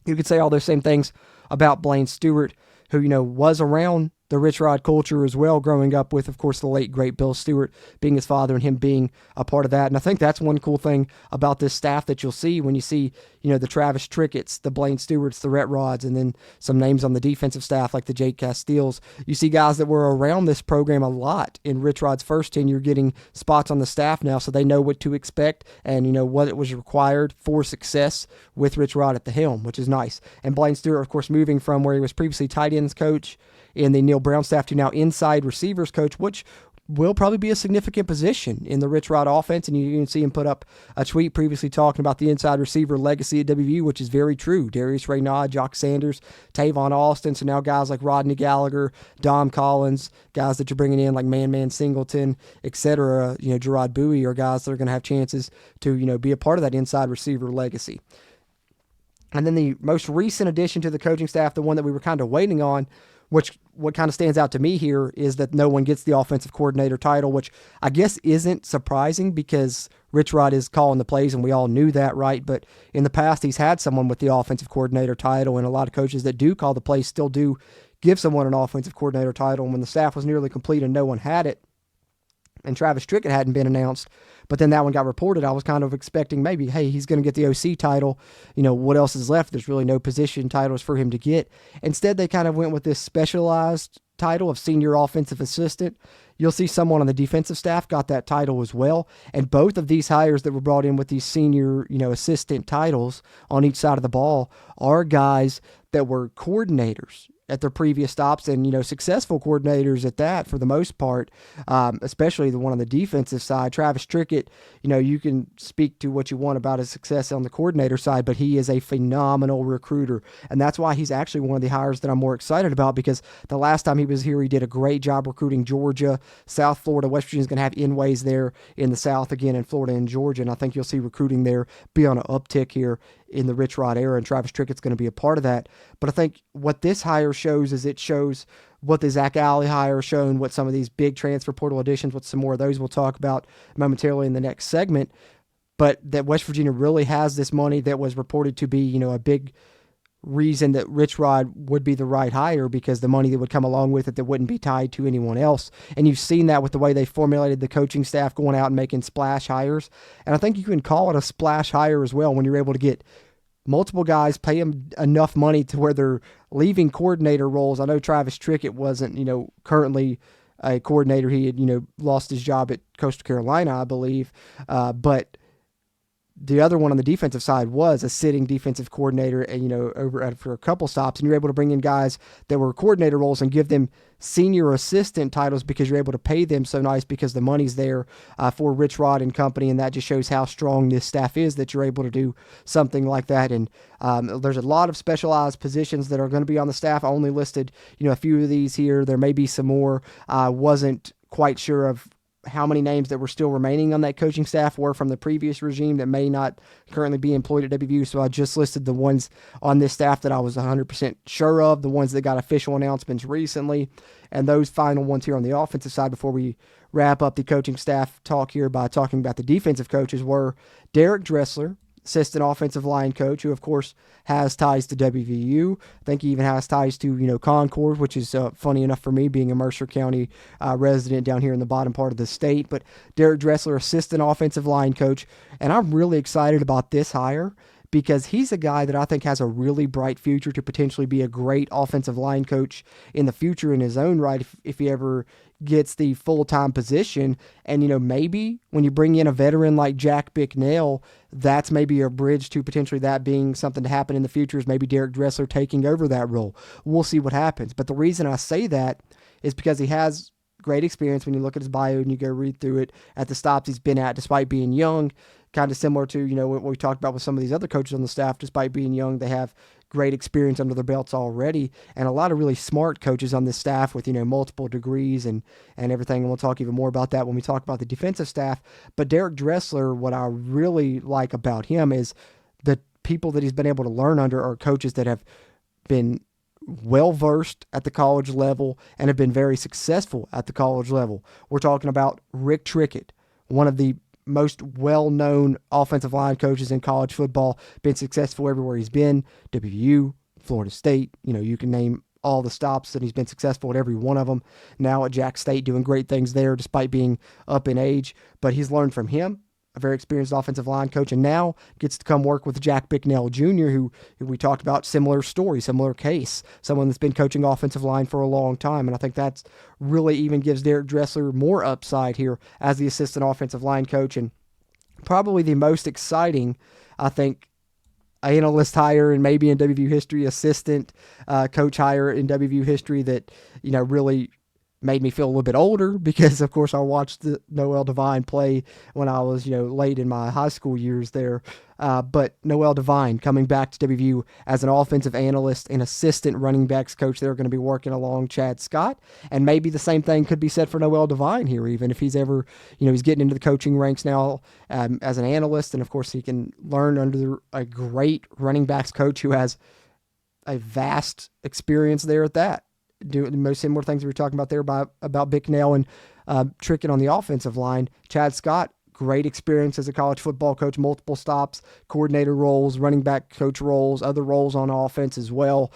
you could say all those same things about Blaine Stewart, who, was around the Rich Rod culture as well, growing up with, of course, the late, great Bill Stewart being his father and him being a part of that. And I think that's one cool thing about this staff that you'll see when you see, the Travis Trickett's, the Blaine Stewarts, the Rhett Rods, and then some names on the defensive staff like the Jake Castiles. You see guys that were around this program a lot in Rich Rod's first tenure getting spots on the staff now, so they know what to expect and, what it was required for success with Rich Rod at the helm, which is nice. And Blaine Stewart, of course, moving from where he was previously tight ends coach in the Neil Brown staff to now inside receivers coach, which will probably be a significant position in the Rich Rod offense. And you can see him put up a tweet previously talking about the inside receiver legacy at WVU, which is very true. Darius Raynaud, Jock Sanders, Tavon Austin. So now guys like Rodney Gallagher, Dom Collins, guys that you're bringing in like Man Singleton, etc. Gerard Bowie are guys that are going to have chances to, be a part of that inside receiver legacy. And then the most recent addition to the coaching staff, the one that we were kind of waiting on, what kind of stands out to me here is that no one gets the offensive coordinator title, which I guess isn't surprising because Rich Rod is calling the plays and we all knew that, right? But in the past, he's had someone with the offensive coordinator title, and a lot of coaches that do call the plays still do give someone an offensive coordinator title. And when the staff was nearly complete and no one had it, and Travis Trickett hadn't been announced, but then that one got reported, I was kind of expecting maybe, hey, he's going to get the OC title. What else is left? There's really no position titles for him to get. Instead, they kind of went with this specialized title of senior offensive assistant. You'll see someone on the defensive staff got that title as well. And both of these hires that were brought in with these senior, assistant titles on each side of the ball are guys that were coordinators at their previous stops and, successful coordinators at that for the most part, especially the one on the defensive side. Travis Trickett, you can speak to what you want about his success on the coordinator side, but he is a phenomenal recruiter. And that's why he's actually one of the hires that I'm more excited about, because the last time he was here, he did a great job recruiting Georgia, South Florida. West Virginia's going to have in-ways there in the South again in Florida and Georgia. And I think you'll see recruiting there be on an uptick here in the Rich Rod era, and Travis Trickett's going to be a part of that. But I think what this hire shows is it shows what the Zach Alley hire shown, what some of these big transfer portal additions, what some more of those we'll talk about momentarily in the next segment, but that West Virginia really has this money that was reported to be, a big reason that Rich Rod would be the right hire, because the money that would come along with it that wouldn't be tied to anyone else. And you've seen that with the way they formulated the coaching staff going out and making splash hires. And I think you can call it a splash hire as well when you're able to get multiple guys, pay them enough money to where they're leaving coordinator roles. I know Travis Trickett wasn't, currently a coordinator. He had, lost his job at Coastal Carolina, I believe. But the other one on the defensive side was a sitting defensive coordinator, and for a couple stops, and you're able to bring in guys that were coordinator roles and give them senior assistant titles because you're able to pay them so nice because the money's there for Rich Rod and company, and that just shows how strong this staff is that you're able to do something like that. And there's a lot of specialized positions that are going to be on the staff. I only listed a few of these here. There may be some more. I wasn't quite sure of how many names that were still remaining on that coaching staff were from the previous regime that may not currently be employed at WVU. So I just listed the ones on this staff that I was 100% sure of, the ones that got official announcements recently, and those final ones here on the offensive side before we wrap up the coaching staff talk here by talking about the defensive coaches were Derek Dressler, assistant offensive line coach, who of course has ties to WVU. I think he even has ties to, Concord, which is funny enough for me being a Mercer County resident down here in the bottom part of the state. But Derek Dressler, assistant offensive line coach. And I'm really excited about this hire because he's a guy that I think has a really bright future to potentially be a great offensive line coach in the future in his own right if he ever gets the full-time position. And, maybe when you bring in a veteran like Jack Bicknell, that's maybe a bridge to potentially that being something to happen in the future, is maybe Derek Dressler taking over that role. We'll see what happens. But the reason I say that is because he has great experience when you look at his bio and you go read through it at the stops he's been at, despite being young, kind of similar to, what we talked about with some of these other coaches on the staff. Despite being young, they have great experience under their belts already, and a lot of really smart coaches on this staff with, multiple degrees and everything. And we'll talk even more about that when we talk about the defensive staff. But Derek Dressler, what I really like about him is the people that he's been able to learn under are coaches that have been well-versed at the college level and have been very successful at the college level. We're talking about Rick Trickett, one of the most well-known offensive line coaches in college football, been successful everywhere he's been, WVU, Florida State, you can name all the stops, and he's been successful at every one of them. Now at Jack State, doing great things there despite being up in age, but he's learned from him, a very experienced offensive line coach, and now gets to come work with Jack Bicknell Jr., who we talked about, similar story, similar case, someone that's been coaching offensive line for a long time, and I think that's really even gives Derek Dressler more upside here as the assistant offensive line coach, and probably the most exciting, I think, analyst hire and maybe in WVU history, assistant coach hire in WVU history that, really made me feel a little bit older because, of course, I watched the Noel Devine play when I was, late in my high school years there. But Noel Devine coming back to WVU as an offensive analyst and assistant running backs coach. They're going to be working along Chad Scott. And maybe the same thing could be said for Noel Devine here, even if he's ever, he's getting into the coaching ranks now as an analyst. And, of course, he can learn under a great running backs coach who has a vast experience there at that. Doing the most similar things we were talking about there about Bicknell and Trickett on the offensive line. Chad Scott, great experience as a college football coach, multiple stops, coordinator roles, running back coach roles, other roles on offense as well.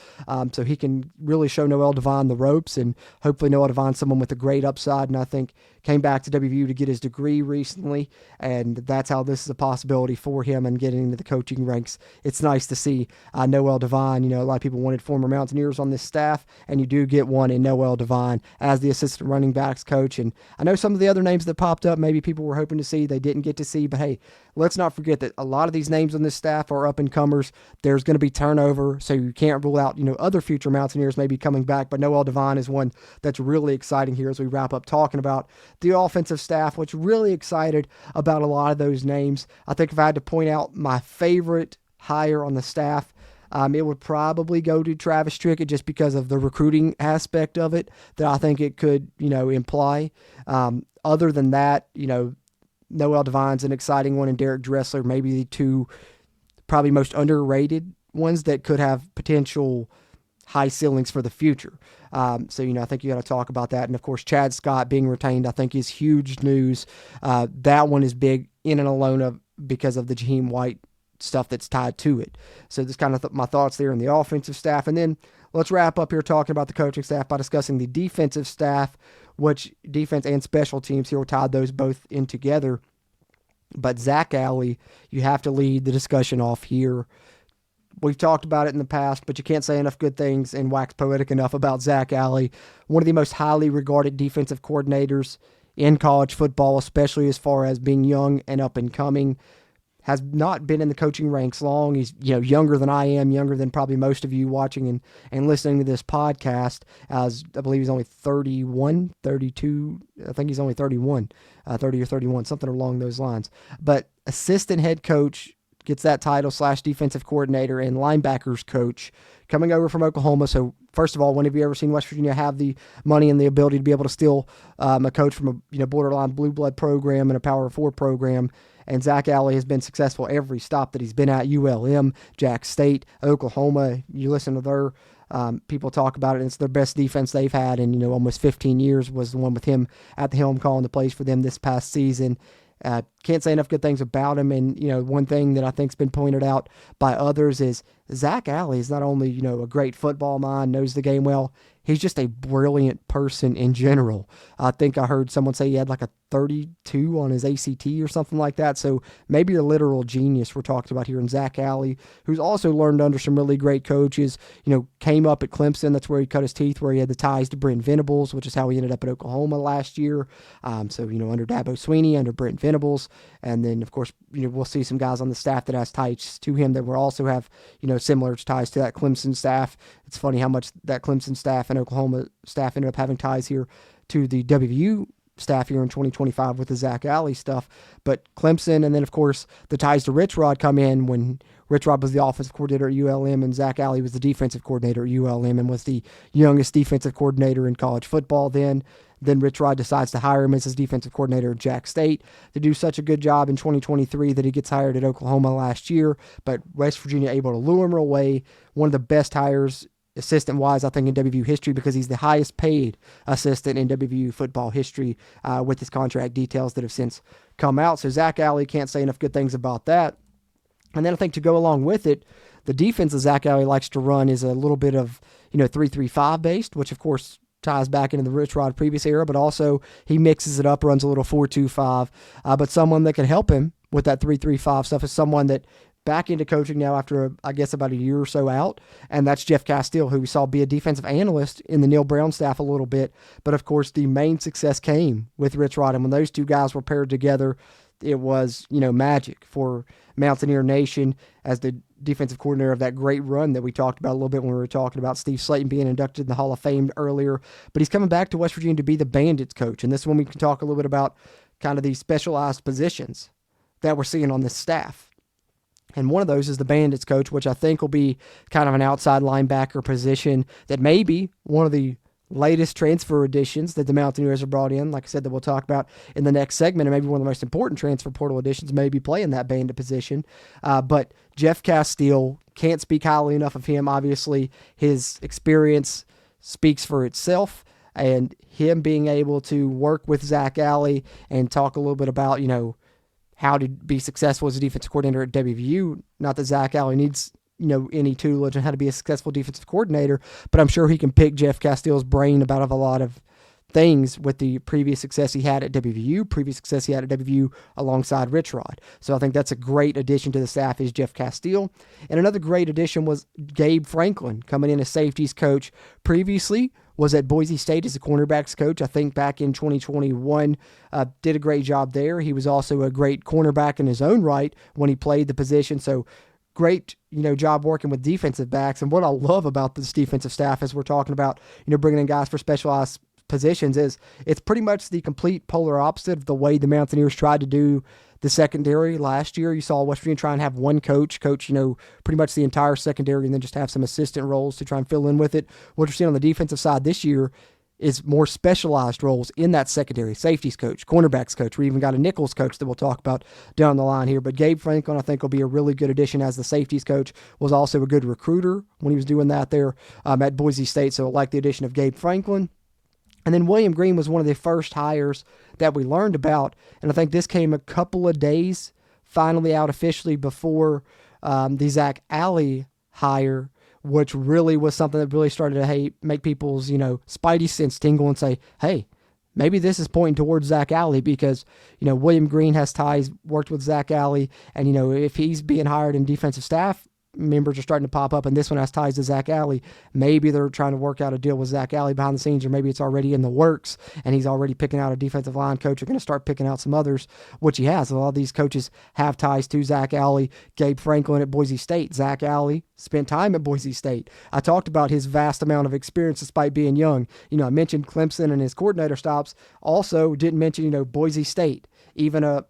So he can really show Noel Devine the ropes, and hopefully Noel Devine's someone with a great upside, and I think came back to WVU to get his degree recently, and that's how this is a possibility for him and getting into the coaching ranks. It's nice to see Noel Devine. A lot of people wanted former Mountaineers on this staff, and you do get one in Noel Devine as the assistant running backs coach. And I know some of the other names that popped up, maybe people were hoping to see, they didn't get to see, but hey, let's not forget that a lot of these names on this staff are up-and-comers. There's going to be turnover, so you can't rule out, other future Mountaineers maybe coming back, but Noel Devine is one that's really exciting here as we wrap up talking about the offensive staff, which really excited about a lot of those names. I think if I had to point out my favorite hire on the staff, it would probably go to Travis Trickett just because of the recruiting aspect of it that I think it could, imply. Other than that, Noel Devine's an exciting one, and Derek Dressler, maybe the two probably most underrated ones that could have potential high ceilings for the future. So, I think you got to talk about that. And, of course, Chad Scott being retained, I think, is huge news. That one is big in and alone because of the Jaheim White stuff that's tied to it. So this kind of my thoughts there on the offensive staff. And then let's wrap up here talking about the coaching staff by discussing the defensive staff, which defense and special teams here, tied those both in together. But Zach Alley, you have to lead the discussion off here. We've talked about it in the past, but you can't say enough good things and wax poetic enough about Zach Alley, one of the most highly regarded defensive coordinators in college football, especially as far as being young and up and coming. Has not been in the coaching ranks long. He's younger than I am, younger than probably most of you watching and listening to this podcast, as I believe he's only 31, 32. I think he's only 31, 30 or 31, something along those lines. But assistant head coach, gets that title / defensive coordinator and linebackers coach coming over from Oklahoma. So first of all, when have you ever seen West Virginia have the money and the ability to be able to steal a coach from a borderline blue blood program and a Power 4 program? And Zach Alley has been successful every stop that he's been at, ULM, Jack State, Oklahoma. You listen to their people talk about it, and it's their best defense they've had in almost 15 years was the one with him at the helm calling the plays for them this past season. Can't say enough good things about him. And, one thing that I think's been pointed out by others is Zach Alley is not only, a great football mind, knows the game well, he's just a brilliant person in general. I think I heard someone say he had like a 32 on his ACT or something like that. So maybe a literal genius we're talking about here in Zach Alley, who's also learned under some really great coaches, came up at Clemson. That's where he cut his teeth, where he had the ties to Brent Venables, which is how he ended up at Oklahoma last year. So, under Dabo Sweeney, under Brent Venables. And then, of course, we'll see some guys on the staff that has ties to him that will also have, similar ties to that Clemson staff. It's funny how much that Clemson staff and Oklahoma staff ended up having ties here to the WVU staff here in 2025 with the Zach Alley stuff. But Clemson, and then, of course, the ties to Rich Rod come in when Rich Rod was the offensive coordinator at ULM and Zach Alley was the defensive coordinator at ULM and was the youngest defensive coordinator in college football then. Then Rich Rod decides to hire him as his defensive coordinator at Jack State to do such a good job in 2023 that he gets hired at Oklahoma last year. But West Virginia able to lure him away. One of the best hires assistant-wise, I think, in WVU history because he's the highest paid assistant in WVU football history with his contract details that have since come out. So Zach Alley, can't say enough good things about that. And then I think to go along with it, the defense that Zach Alley likes to run is a little bit of, 3-3-5 based, which of course ties back into the Rich Rod previous era, but also he mixes it up, runs a little 4-2-5. But someone that can help him with that 3-3-5 stuff is someone that back into coaching now after, I guess, about a year or so out, and that's Jeff Castile, who we saw be a defensive analyst in the Neil Brown staff a little bit. But of course, the main success came with Rich Rod, and when those two guys were paired together, it was, magic for Mountaineer Nation as the defensive coordinator of that great run that we talked about a little bit when we were talking about Steve Slaton being inducted in the Hall of Fame earlier. But he's coming back to West Virginia to be the Bandits coach. And this is when we can talk a little bit about kind of these specialized positions that we're seeing on this staff. And one of those is the Bandits coach, which I think will be kind of an outside linebacker position that may be one of the latest transfer additions that the Mountaineers have brought in, like I said, that we'll talk about in the next segment, and maybe one of the most important transfer portal additions may be playing that bandit position. But Jeff Castile, can't speak highly enough of him. Obviously, his experience speaks for itself, and him being able to work with Zach Alley and talk a little bit about, how to be successful as a defensive coordinator at WVU. Not that Zach Alley needs any tutelage on how to be a successful defensive coordinator, but I'm sure he can pick Jeff Castile's brain about a lot of things with the previous success he had at WVU, alongside Rich Rod. So I think that's a great addition to the staff is Jeff Castile. And another great addition was Gabe Franklin coming in as safeties coach. Previously was at Boise State as a cornerbacks coach, I think back in 2021, did a great job there. He was also a great cornerback in his own right when he played the position. So great, job working with defensive backs. And what I love about this defensive staff as we're talking about, bringing in guys for specialized positions is it's pretty much the complete polar opposite of the way the Mountaineers tried to do the secondary last year. You saw West Virginia try and have one coach, pretty much the entire secondary and then just have some assistant roles to try and fill in with it. What you're seeing on the defensive side this year is more specialized roles in that secondary. Safeties coach, cornerbacks coach. We even got a nickels coach that we'll talk about down the line here. But Gabe Franklin, I think, will be a really good addition as the safeties coach. Was also a good recruiter when he was doing that there at Boise State. So I like the addition of Gabe Franklin. And then William Green was one of the first hires that we learned about. And I think this came a couple of days finally out officially before the Zach Alley hire, which really was something that really started to make people's, spidey sense tingle and say, hey, maybe this is pointing towards Zach Alley because, William Green has ties, worked with Zach Alley, and, if he's being hired in defensive staff, members are starting to pop up, and this one has ties to Zach Alley. Maybe they're trying to work out a deal with Zach Alley behind the scenes, or maybe it's already in the works, and he's already picking out a defensive line coach. They're going to start picking out some others, which he has. A lot of these coaches have ties to Zach Alley. Gabe Franklin at Boise State. Zach Alley spent time at Boise State. I talked about his vast amount of experience despite being young. I mentioned Clemson and his coordinator stops. Also didn't mention, Boise State. Even a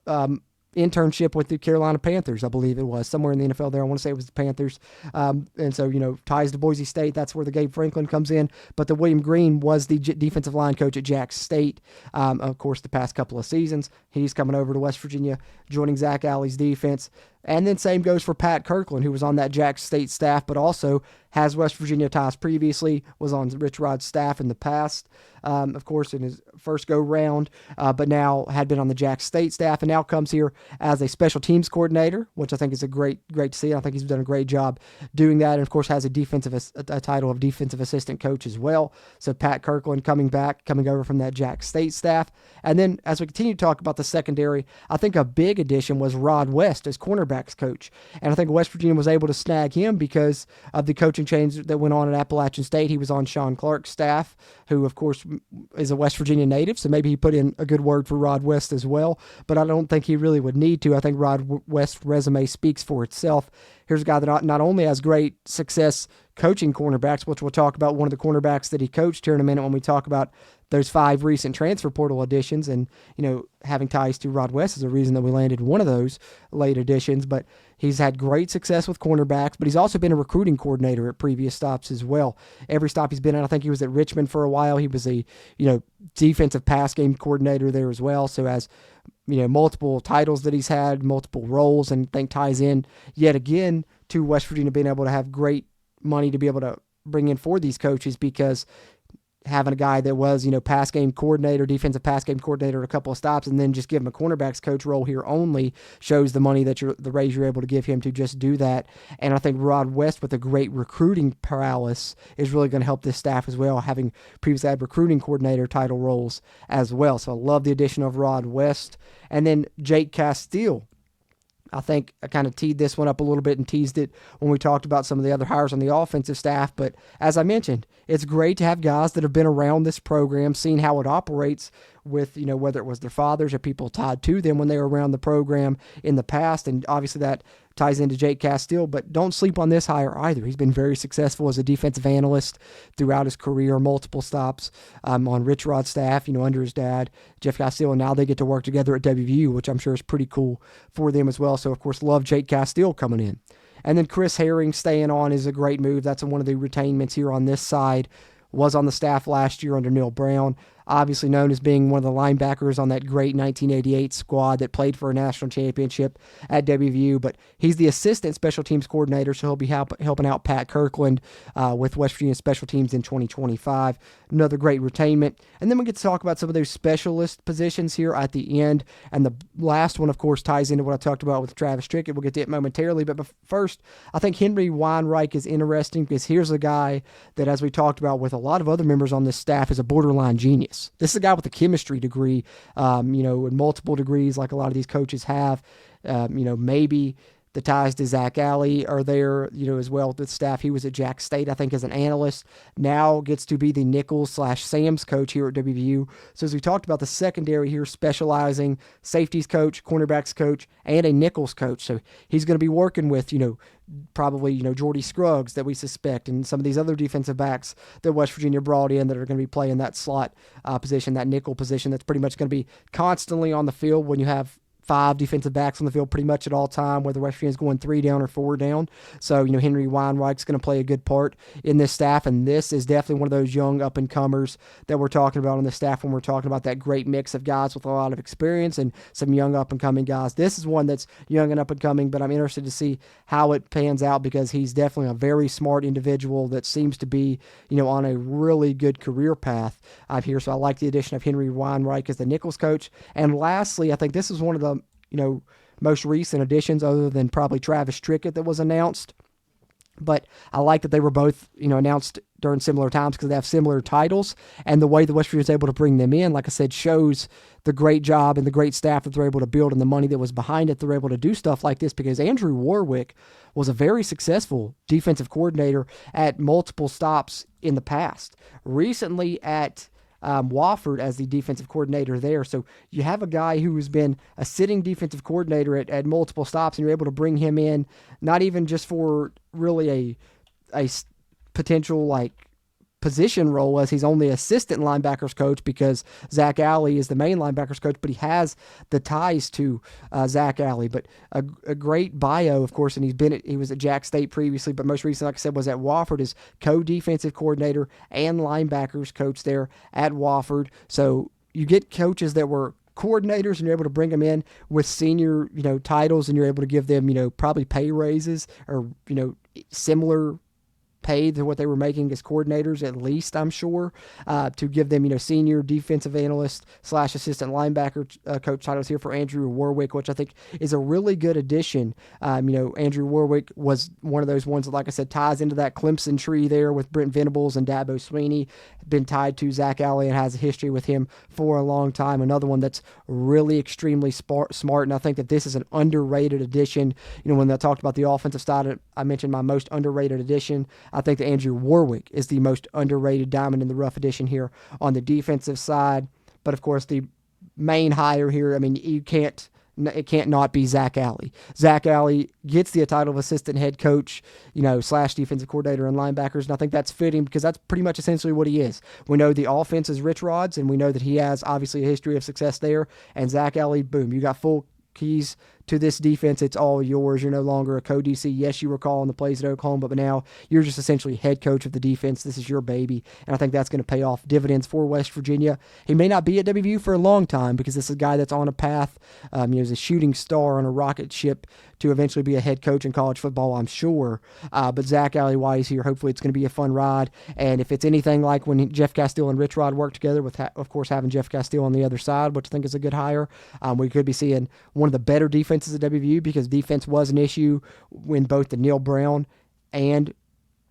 internship with the Carolina Panthers, I believe it was, somewhere in the NFL there. I want to say it was the Panthers. And so, ties to Boise State, that's where the Gabe Franklin comes in. But the William Green was the defensive line coach at Jack State, of course, the past couple of seasons. He's coming over to West Virginia, joining Zach Alley's defense. And then same goes for Pat Kirkland, who was on that Jack State staff, but also has West Virginia ties previously, was on Rich Rod's staff in the past, of course, in his first go-round, but now had been on the Jack State staff and now comes here as a special teams coordinator, which I think is a great to see. I think he's done a great job doing that, and of course has a title of defensive assistant coach as well. So Pat Kirkland coming over from that Jack State staff. And then as we continue to talk about the secondary, I think a big addition was Rod West as cornerbacks coach. And I think West Virginia was able to snag him because of the coaching change that went on at Appalachian State. He was on Sean Clark's staff, who of course is a West Virginia native, so maybe he put in a good word for Rod West as well, but I don't think he really would need to. I think Rod West's resume speaks for itself. Here's a guy that not only has great success coaching cornerbacks, which we'll talk about one of the cornerbacks that he coached here in a minute when we talk about those 5 recent transfer portal additions, and having ties to Rod West is a reason that we landed one of those late additions. But he's had great success with cornerbacks, but he's also been a recruiting coordinator at previous stops as well. Every stop he's been at, I think he was at Richmond for a while. He was a defensive pass game coordinator there as well. So as multiple titles that he's had, multiple roles, and I think ties in yet again to West Virginia being able to have great money to be able to bring in for these coaches, because having a guy that was, pass game coordinator, defensive pass game coordinator, a couple of stops, and then just give him a cornerbacks coach role here only shows the money that the raise you're able to give him to just do that. And I think Rod West, with a great recruiting prowess, is really going to help this staff as well, having previously had recruiting coordinator title roles as well. So I love the addition of Rod West. And then Jake Castile. I think I kind of teed this one up a little bit and teased it when we talked about some of the other hires on the offensive staff. But as I mentioned, it's great to have guys that have been around this program, seen how it operates with, whether it was their fathers or people tied to them when they were around the program in the past. And obviously that ties into Jake Castile, but don't sleep on this hire either. He's been very successful as a defensive analyst throughout his career, multiple stops on Rich Rod's staff, under his dad, Jeff Castile, and now they get to work together at WVU, which I'm sure is pretty cool for them as well. So, of course, love Jake Castile coming in. And then Chris Herring staying on is a great move. That's one of the retainments here on this side. Was on the staff last year under Neil Brown, obviously known as being one of the linebackers on that great 1988 squad that played for a national championship at WVU. But he's the assistant special teams coordinator, so he'll be helping out Pat Kirkland with West Virginia special teams in 2025. Another great retainment. And then we get to talk about some of those specialist positions here at the end. And the last one, of course, ties into what I talked about with Travis Trickett. We'll get to it momentarily. But first, I think Henry Weinreich is interesting because here's a guy that, as we talked about with a lot of other members on this staff, is a borderline genius. This is a guy with a chemistry degree, and multiple degrees like a lot of these coaches have. Maybe the ties to Zach Alley are there, as well with the staff. He was at Jack State, I think, as an analyst. Now gets to be the Nichols/Sam's coach here at WVU. So as we talked about the secondary here, specializing safeties coach, cornerbacks coach, and a Nichols coach. So he's going to be working with, probably, Jordy Scruggs that we suspect, and some of these other defensive backs that West Virginia brought in that are going to be playing that slot position, that nickel position that's pretty much going to be constantly on the field when you have 5 defensive backs on the field pretty much at all time, whether West Virginia's going 3 down or 4 down. So, Henry Weinreich's going to play a good part in this staff, and this is definitely one of those young up-and-comers that we're talking about on the staff when we're talking about that great mix of guys with a lot of experience and some young up-and-coming guys. This is one that's young and up-and-coming, but I'm interested to see how it pans out because he's definitely a very smart individual that seems to be, on a really good career path here. So I like the addition of Henry Weinreich as the Nichols coach. And lastly, I think this is one of the most recent additions other than probably Travis Trickett that was announced. But I like that they were both, announced during similar times because they have similar titles. And the way the West Virginia was able to bring them in, like I said, shows the great job and the great staff that they're able to build and the money that was behind it. They're able to do stuff like this because Andrew Warwick was a very successful defensive coordinator at multiple stops in the past. Recently at Wofford as the defensive coordinator there. So you have a guy who has been a sitting defensive coordinator at multiple stops, and you're able to bring him in, not even just for really a potential position role as he's only assistant linebackers coach because Zach Alley is the main linebackers coach, but he has the ties to Zach Alley. But a great bio, of course, and he was at Jack State previously, but most recently, like I said, was at Wofford as co-defensive coordinator and linebackers coach there at Wofford. So you get coaches that were coordinators and you're able to bring them in with senior, titles, and you're able to give them, probably pay raises or, similar paid to what they were making as coordinators, at least, I'm sure, to give them, senior defensive analyst / assistant linebacker coach titles here for Andrew Warwick, which I think is a really good addition. Andrew Warwick was one of those ones that, like I said, ties into that Clemson tree there with Brent Venables and Dabo Sweeney, been tied to Zach Alley and has a history with him for a long time. Another one that's really extremely smart, and I think that this is an underrated addition. When I talked about the offensive side, I mentioned my most underrated addition. I think that Andrew Warwick is the most underrated diamond in the rough addition here on the defensive side. But of course, the main hire here, it can't not be Zach Alley. Zach Alley gets the title of assistant head coach, / defensive coordinator and linebackers, and I think that's fitting because that's pretty much essentially what he is. We know the offense is Rich Rod's, and we know that he has obviously a history of success there. And Zach Alley, boom, you got full keys to this defense. It's all yours. You're no longer a co-DC. Yes, you were calling the plays at Oklahoma, but now you're just essentially head coach of the defense. This is your baby, and I think that's going to pay off dividends for West Virginia. He may not be at WVU for a long time because this is a guy that's on a path, he's a shooting star on a rocket ship to eventually be a head coach in college football, I'm sure. But Zach Alley-Wise here, hopefully it's going to be a fun ride. And if it's anything like when Jeff Castile and Rich Rod worked together, with of course having Jeff Castile on the other side, which I think is a good hire, we could be seeing one of the better defenses at WVU, because defense was an issue when both the Neil Brown and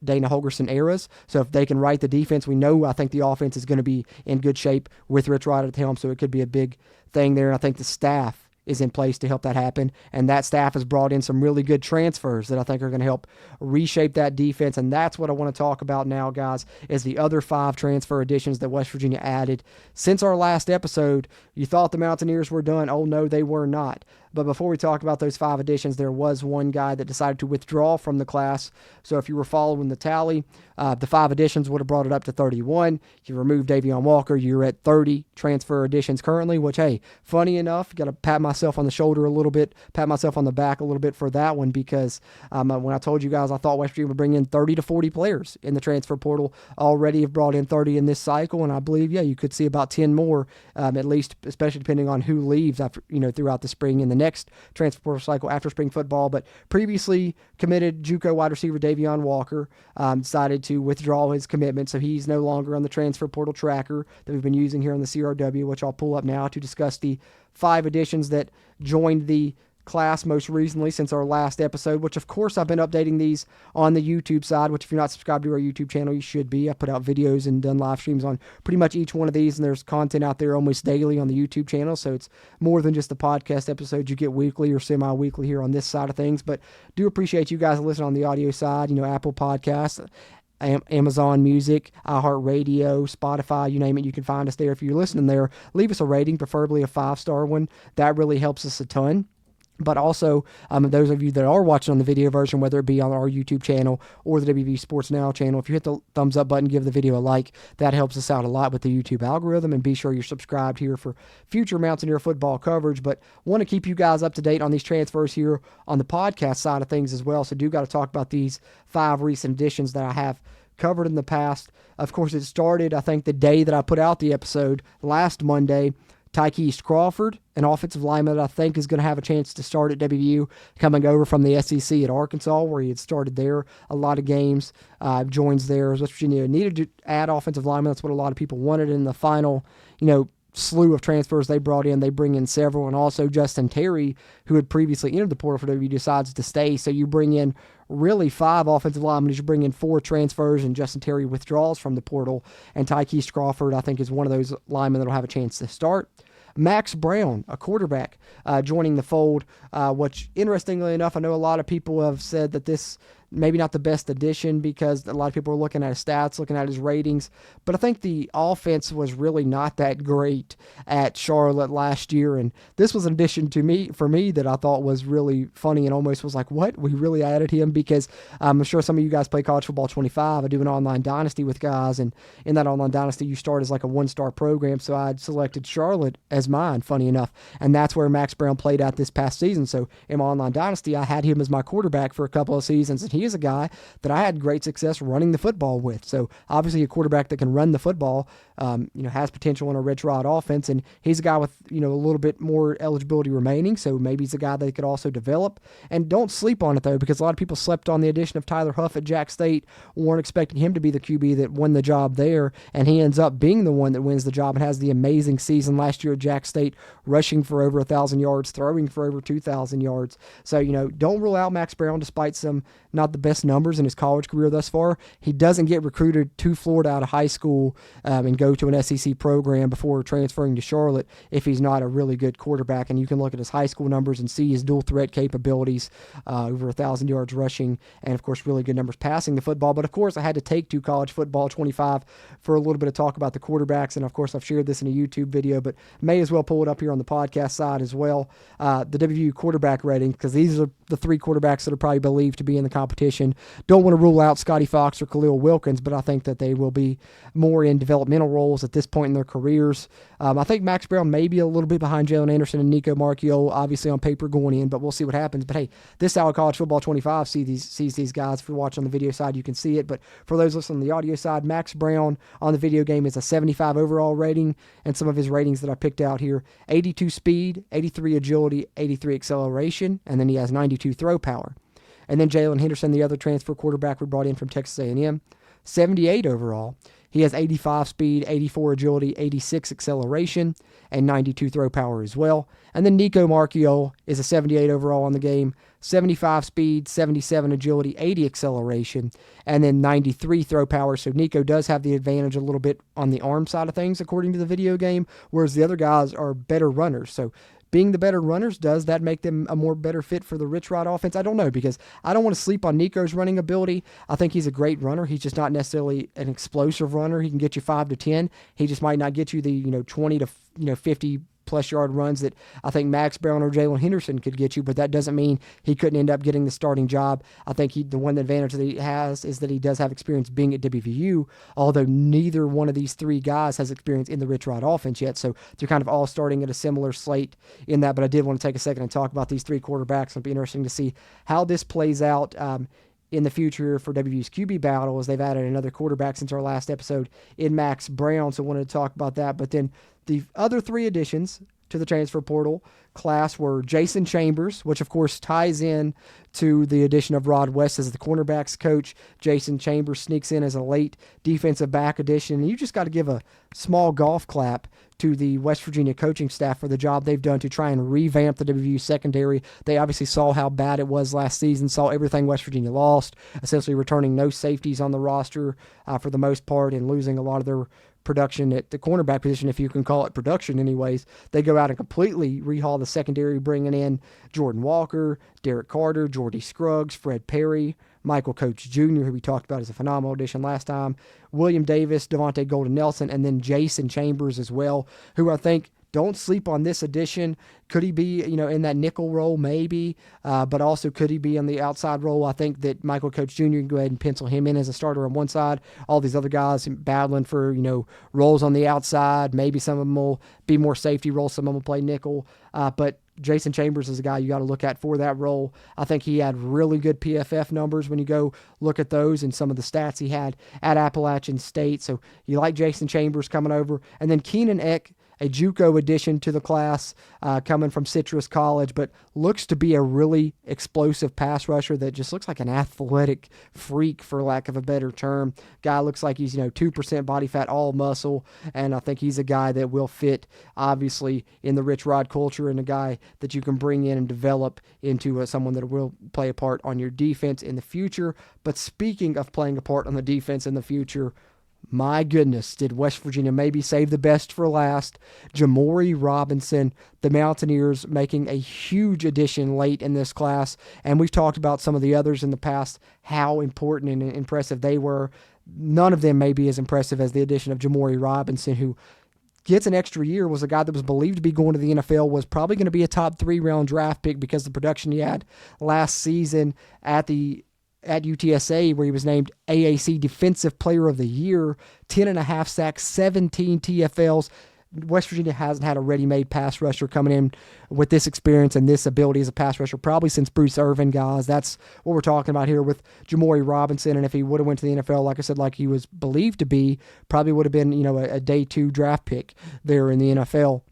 Dana Holgerson eras. So if they can right the defense, I think the offense is going to be in good shape with Rich Rod at the helm. So it could be a big thing there. And I think the staff is in place to help that happen, and that staff has brought in some really good transfers that I think are going to help reshape that defense. And that's what I want to talk about now, guys, is the other 5 transfer additions that West Virginia added since our last episode. You thought the Mountaineers were done. Oh no, they were not. But before we talk about those 5 additions, there was one guy that decided to withdraw from the class. So if you were following the tally, the 5 additions would have brought it up to 31. You removed Davion Walker, you're at 30 transfer additions currently, which, hey, funny enough, got to pat myself on the shoulder a little bit, pat myself on the back a little bit for that one, because when I told you guys I thought West Virginia would bring in 30 to 40 players in the transfer portal, already have brought in 30 in this cycle, and I believe, you could see about 10 more, at least, especially depending on who leaves after, throughout the spring in the next transfer portal cycle after spring football. But previously committed JUCO wide receiver Davion Walker decided to withdraw his commitment, so he's no longer on the transfer portal tracker that we've been using here on the CRW, which I'll pull up now to discuss the 5 additions that joined the class most recently since our last episode, which of course I've been updating these on the YouTube side, which if you're not subscribed to our YouTube channel, you should be. I put out videos and done live streams on pretty much each one of these, and there's content out there almost daily on the YouTube channel, so it's more than just the podcast episodes you get weekly or semi-weekly here on this side of things. But do appreciate you guys listening on the audio side, Apple Podcasts, Amazon Music, iHeartRadio, Spotify, you name it, you can find us there. If you're listening there, leave us a rating, preferably a 5-star one. That really helps us a ton. But also, those of you that are watching on the video version, whether it be on our YouTube channel or the WVU Sports Now channel, if you hit the thumbs up button, give the video a like, that helps us out a lot with the YouTube algorithm. And be sure you're subscribed here for future Mountaineer football coverage. But want to keep you guys up to date on these transfers here on the podcast side of things as well. So do got to talk about these 5 recent additions that I have covered in the past. Of course, it started, I think, the day that I put out the episode last Monday. Tykeist Crawford, an offensive lineman that I think is going to have a chance to start at WVU, coming over from the SEC at Arkansas, where he had started there a lot of games, joins there. West Virginia needed to add offensive linemen. That's what a lot of people wanted in the final, slew of transfers they brought in. They bring in several, and also Justin Terry, who had previously entered the portal for WVU, decides to stay. So you bring in really 5 offensive linemen as you bring in 4 transfers, and Justin Terry withdraws from the portal. And Tykeist Crawford, I think, is one of those linemen that will have a chance to start. Max Brown, a quarterback, joining the fold, which, interestingly enough, I know a lot of people have said that this maybe not the best addition because a lot of people are looking at his stats, looking at his ratings, but I think the offense was really not that great at Charlotte last year, and this was an addition for me that I thought was really funny and almost was like, what? We really added him? Because I'm sure some of you guys play College Football 25. I do an online dynasty with guys, and in that online dynasty, you start as like a 1-star program, so I'd selected Charlotte as mine, funny enough, and that's where Max Brown played at this past season. So in my online dynasty, I had him as my quarterback for a couple of seasons, and he is a guy that I had great success running the football with. So obviously a quarterback that can run the football, has potential in a Rich Rod offense, and he's a guy with, a little bit more eligibility remaining, so maybe he's a guy that could also develop. And don't sleep on it, though, because a lot of people slept on the addition of Tyler Huff at Jack State, weren't expecting him to be the QB that won the job there, and he ends up being the one that wins the job and has the amazing season last year at Jack State, rushing for over 1,000 yards, throwing for over 2,000 yards. So, don't rule out Max Brown despite some not the best numbers in his college career thus far. He doesn't get recruited to Florida out of high school and go to an SEC program before transferring to Charlotte if he's not a really good quarterback. And you can look at his high school numbers and see his dual threat capabilities, over 1,000 yards rushing, and of course really good numbers passing the football. But of course I had to take to College Football 25 for a little bit of talk about the quarterbacks, and of course I've shared this in a YouTube video, but may as well pull it up here on the podcast side as well. The WVU quarterback rating, because these are the 3 quarterbacks that are probably believed to be in the competition competition. Don't want to rule out Scotty Fox or Khalil Wilkins, but I think that they will be more in developmental roles at this point in their careers. I think Max Brown may be a little bit behind Jalen Anderson and Nico Marchiol, obviously on paper going in, but we'll see what happens. But hey, this hour College Football 25 sees these guys. If you're watching on the video side, you can see it. But for those listening on the audio side, Max Brown on the video game is a 75 overall rating, and some of his ratings that I picked out here: 82 speed, 83 agility, 83 acceleration, and then he has 92 throw power. And then Jalen Henderson, the other transfer quarterback we brought in from Texas A&M, 78 overall. He has 85 speed, 84 agility, 86 acceleration, and 92 throw power as well. And then Nico Marchiol is a 78 overall on the game, 75 speed, 77 agility, 80 acceleration, and then 93 throw power. So Nico does have the advantage a little bit on the arm side of things, according to the video game, whereas the other guys are better runners. So being the better runners, does that make them a more better fit for the Rich Rod offense? I don't know, because I don't want to sleep on Nico's running ability. I think he's a great runner. He's just not necessarily an explosive runner. He can get you 5 to 10. He just might not get you the 20 to 50 plus yard runs that I think Max Brown or Jalen Henderson could get you, but that doesn't mean he couldn't end up getting the starting job. I think the one advantage that he has is that he does have experience being at WVU, although neither one of these three guys has experience in the Rich Rod offense yet, so they're kind of all starting at a similar slate in that. But I did want to take a second and talk about these three quarterbacks. It'll be interesting to see how this plays out in the future for WVU's QB battle, as they've added another quarterback since our last episode in Max Brown, so I wanted to talk about that. But then the other three additions to the transfer portal class were Jason Chambers, which of course ties in to the addition of Rod West as the cornerbacks coach. Jason Chambers sneaks in as a late defensive back addition. And you just got to give a small golf clap to the West Virginia coaching staff for the job they've done to try and revamp the WVU secondary. They obviously saw how bad it was last season, saw everything West Virginia lost, essentially returning no safeties on the roster for the most part and losing a lot of their production at the cornerback position, if you can call it production anyways. They go out and completely rehaul the secondary, bringing in Jordan Walker, Derek Carter, Jordy Scruggs, Fred Perry, Michael Coach Jr., who we talked about as a phenomenal addition last time, William Davis, Devontae Golden Nelson, and then Jason Chambers as well, who I think, don't sleep on this addition. Could he be, in that nickel role? Maybe. But also, could he be on the outside role? I think that Michael Coach Jr. can go ahead and pencil him in as a starter on one side. All these other guys battling for, roles on the outside. Maybe some of them will be more safety roles. Some of them will play nickel. But Jason Chambers is a guy you got to look at for that role. I think he had really good PFF numbers when you go look at those and some of the stats he had at Appalachian State. So you like Jason Chambers coming over. And then Keenan Eck, a JUCO addition to the class, coming from Citrus College, but looks to be a really explosive pass rusher that just looks like an athletic freak, for lack of a better term. Guy looks like he's 2% body fat, all muscle, and I think he's a guy that will fit, obviously, in the Rich Rod culture, and a guy that you can bring in and develop into someone that will play a part on your defense in the future. But speaking of playing a part on the defense in the future, my goodness, did West Virginia maybe save the best for last? Jamori Robinson, the Mountaineers, making a huge addition late in this class. And we've talked about some of the others in the past, how important and impressive they were. None of them may be as impressive as the addition of Jamori Robinson, who gets an extra year, was a guy that was believed to be going to the NFL, was probably going to be a top 3-round draft pick because of the production he had last season at UTSA, where he was named AAC Defensive Player of the Year, 10.5 sacks, 17 TFLs. West Virginia hasn't had a ready-made pass rusher coming in with this experience and this ability as a pass rusher probably since Bruce Irvin, guys. That's what we're talking about here with Jamori Robinson. And if he would have went to the NFL, like I said, like he was believed to be, probably would have been, a day 2 draft pick there in the NFL.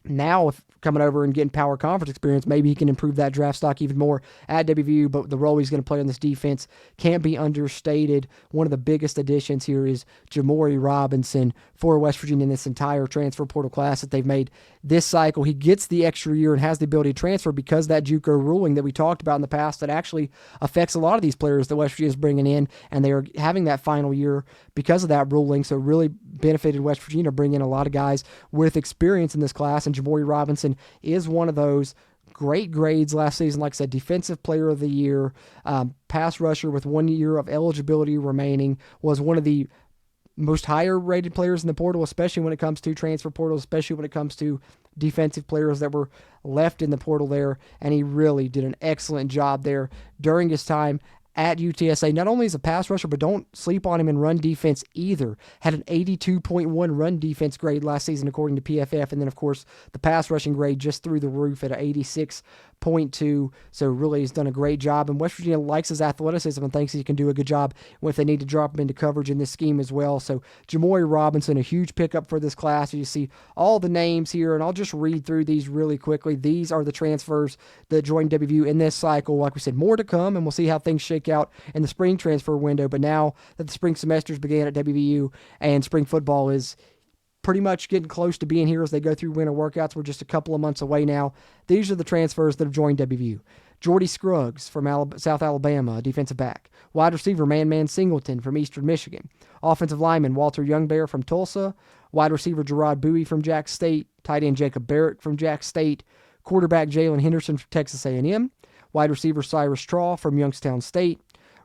Now, if coming over and getting power conference experience, maybe he can improve that draft stock even more at WVU, but the role he's going to play on this defense can't be understated. One of the biggest additions here is Jamori Robinson for West Virginia in this entire transfer portal class that they've made this cycle. He gets the extra year and has the ability to transfer because that JUCO ruling that we talked about in the past that actually affects a lot of these players that West Virginia is bringing in, and they are having that final year because of that ruling, so it really benefited West Virginia, bringing in a lot of guys with experience in this class, and Jamori Robinson is one of those. Great grades last season, like I said, Defensive Player of the Year, pass rusher with 1 year of eligibility remaining, was one of the most higher rated players in the portal, especially when it comes to transfer portal, especially when it comes to defensive players that were left in the portal there, and he really did an excellent job there during his time at UTSA. Not only is a pass rusher, but don't sleep on him in run defense either. Had an 82.1 run defense grade last season according to PFF, and then of course the pass rushing grade just through the roof at an 86.2. So really has done a great job, and West Virginia likes his athleticism and thinks he can do a good job if they need to drop him into coverage in this scheme as well. So Jamori Robinson, a huge pickup for this class. You see all the names here, and I'll just read through these really quickly. These are the transfers that joined WVU in this cycle. Like we said, more to come, and we'll see how things shake out in the spring transfer window. But now that the spring semesters began at WVU and spring football is pretty much getting close to being here as they go through winter workouts, we're just a couple of months away now. These are the transfers that have joined WVU. Jordy Scruggs from South Alabama, defensive back. Wide receiver Man Singleton from Eastern Michigan. Offensive lineman Walter Youngbear from Tulsa. Wide receiver Gerard Bowie from Jack State. Tight end Jacob Barrett from Jack State. Quarterback Jalen Henderson from Texas A&M. Wide receiver Cyrus Traw from Youngstown State.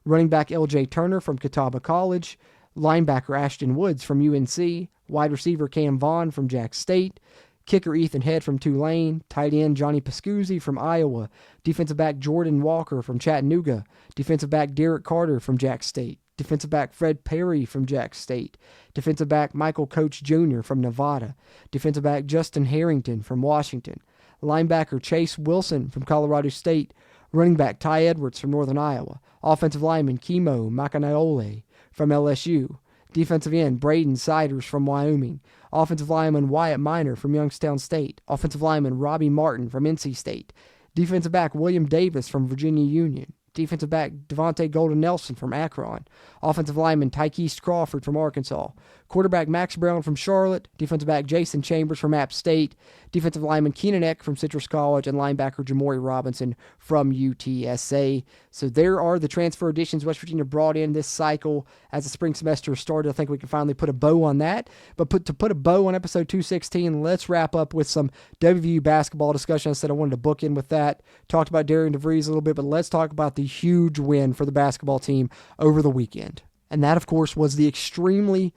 Running back L.J. Turner from Catawba College. Linebacker Ashton Woods from UNC. Wide receiver Cam Vaughn from Jack State. Kicker Ethan Head from Tulane. Tight end Johnny Pascuzzi from Iowa. Defensive back Jordan Walker from Chattanooga. Defensive back Derek Carter from Jack State. Defensive back Fred Perry from Jack State. Defensive back Michael Coach Jr. from Nevada. Defensive back Justin Harrington from Washington. Linebacker Chase Wilson from Colorado State. Running back Ty Edwards from Northern Iowa. Offensive lineman Kimo Makanaole from LSU. Defensive end Braden Siders from Wyoming. Offensive lineman Wyatt Minor from Youngstown State. Offensive lineman Robbie Martin from NC State. Defensive back William Davis from Virginia Union. Defensive back Devontae Golden Nelson from Akron. Offensive lineman Tykeist Crawford from Arkansas. Quarterback Max Brown from Charlotte. Defensive back Jason Chambers from App State. Defensive lineman Keenan Eck from Citrus College. And linebacker Jamori Robinson from UTSA. So there are the transfer additions West Virginia brought in this cycle as the spring semester started. I think we can finally put a bow on that. But to put a bow on episode 216, let's wrap up with some WVU basketball discussion. I said I wanted to book in with that. Talked about Darian DeVries a little bit, but let's talk about the huge win for the basketball team over the weekend. And that, of course, was the extremely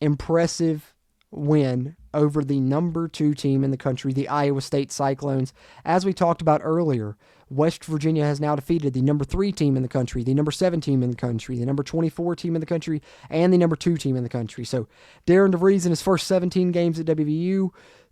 impressive win over the number 2 team in the country, the Iowa State Cyclones. As we talked about earlier, West Virginia has now defeated the number 3 team in the country, the number 7 team in the country, the number 24 team in the country, and the number 2 team in the country. So Darren DeVries in his first 17 games at WVU,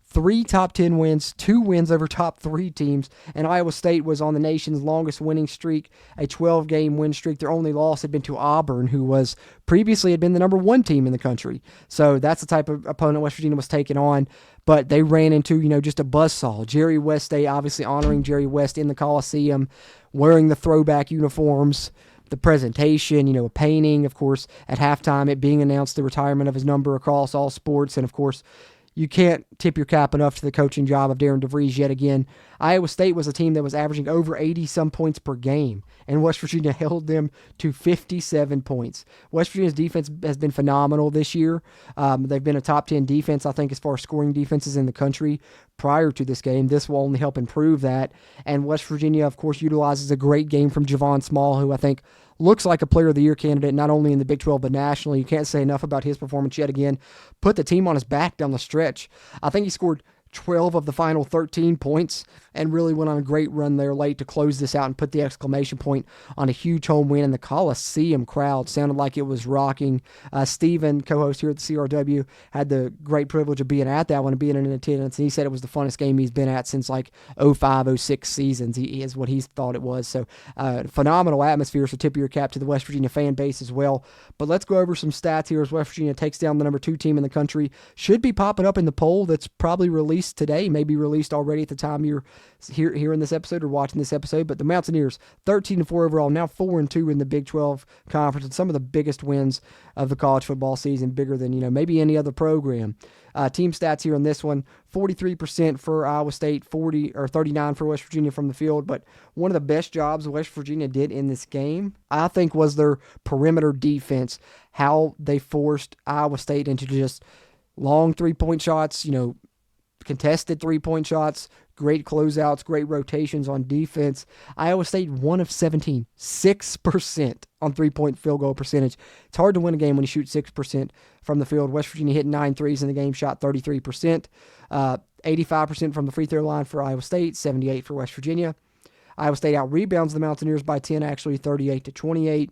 3 top 10 wins, 2 wins over top 3 teams, and Iowa State was on the nation's longest winning streak, a 12-game win streak. Their only loss had been to Auburn, who was previously had been the number 1 team in the country. So that's the type of opponent West Virginia was taking on, but they ran into, just a buzzsaw. Jerry West, they obviously honoring Jerry West in the Coliseum, wearing the throwback uniforms, the presentation, a painting, of course, at halftime, it being announced the retirement of his number across all sports, and of course, you can't tip your cap enough to the coaching job of Darren DeVries yet again. Iowa State was a team that was averaging over 80-some points per game, and West Virginia held them to 57 points. West Virginia's defense has been phenomenal this year. They've been a top 10 defense, I think, as far as scoring defenses in the country prior to this game. This will only help improve that. And West Virginia, of course, utilizes a great game from Javon Small, who I think looks like a Player of the Year candidate, not only in the Big 12 but nationally. You can't say enough about his performance yet again. Put the team on his back down the stretch. I think he scored 12 of the final 13 points and really went on a great run there late to close this out and put the exclamation point on a huge home win. And the Coliseum crowd sounded like it was rocking. Steven, co-host here at the CRW, had the great privilege of being at that one and being in attendance, and he said it was the funnest game he's been at since like 05-06 seasons. He is what he thought it was. So phenomenal atmosphere, so tip of your cap to the West Virginia fan base as well. But let's go over some stats here as West Virginia takes down the number 2 team in the country. Should be popping up in the poll that's probably released today, maybe released already at the time you're hearing this episode or watching this episode. But the Mountaineers, 13-4 overall, now 4-2 in the Big 12 conference, and some of the biggest wins of the college football season, bigger than maybe any other program. Team stats here on this one: 43% for Iowa State, 39 for West Virginia from the field. But one of the best jobs West Virginia did in this game, I think, was their perimeter defense. How they forced Iowa State into just long 3-point shots, contested 3-point shots, great closeouts, great rotations on defense. Iowa State 1 of 17, 6% on 3-point field goal percentage. It's hard to win a game when you shoot 6% from the field. West Virginia hit 9 threes in the game, shot 33%. 85% from the free throw line for Iowa State, 78% for West Virginia. Iowa State out-rebounds the Mountaineers by 10, actually 38-28.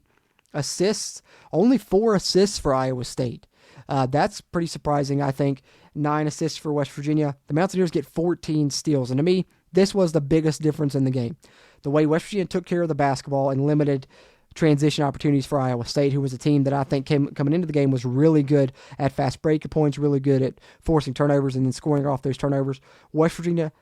Assists, only 4 assists for Iowa State. That's pretty surprising, I think. 9 assists for West Virginia. The Mountaineers get 14 steals. And to me, this was the biggest difference in the game. The way West Virginia took care of the basketball and limited transition opportunities for Iowa State, who was a team that I think coming into the game was really good at fast break points, really good at forcing turnovers and then scoring off those turnovers. West Virginia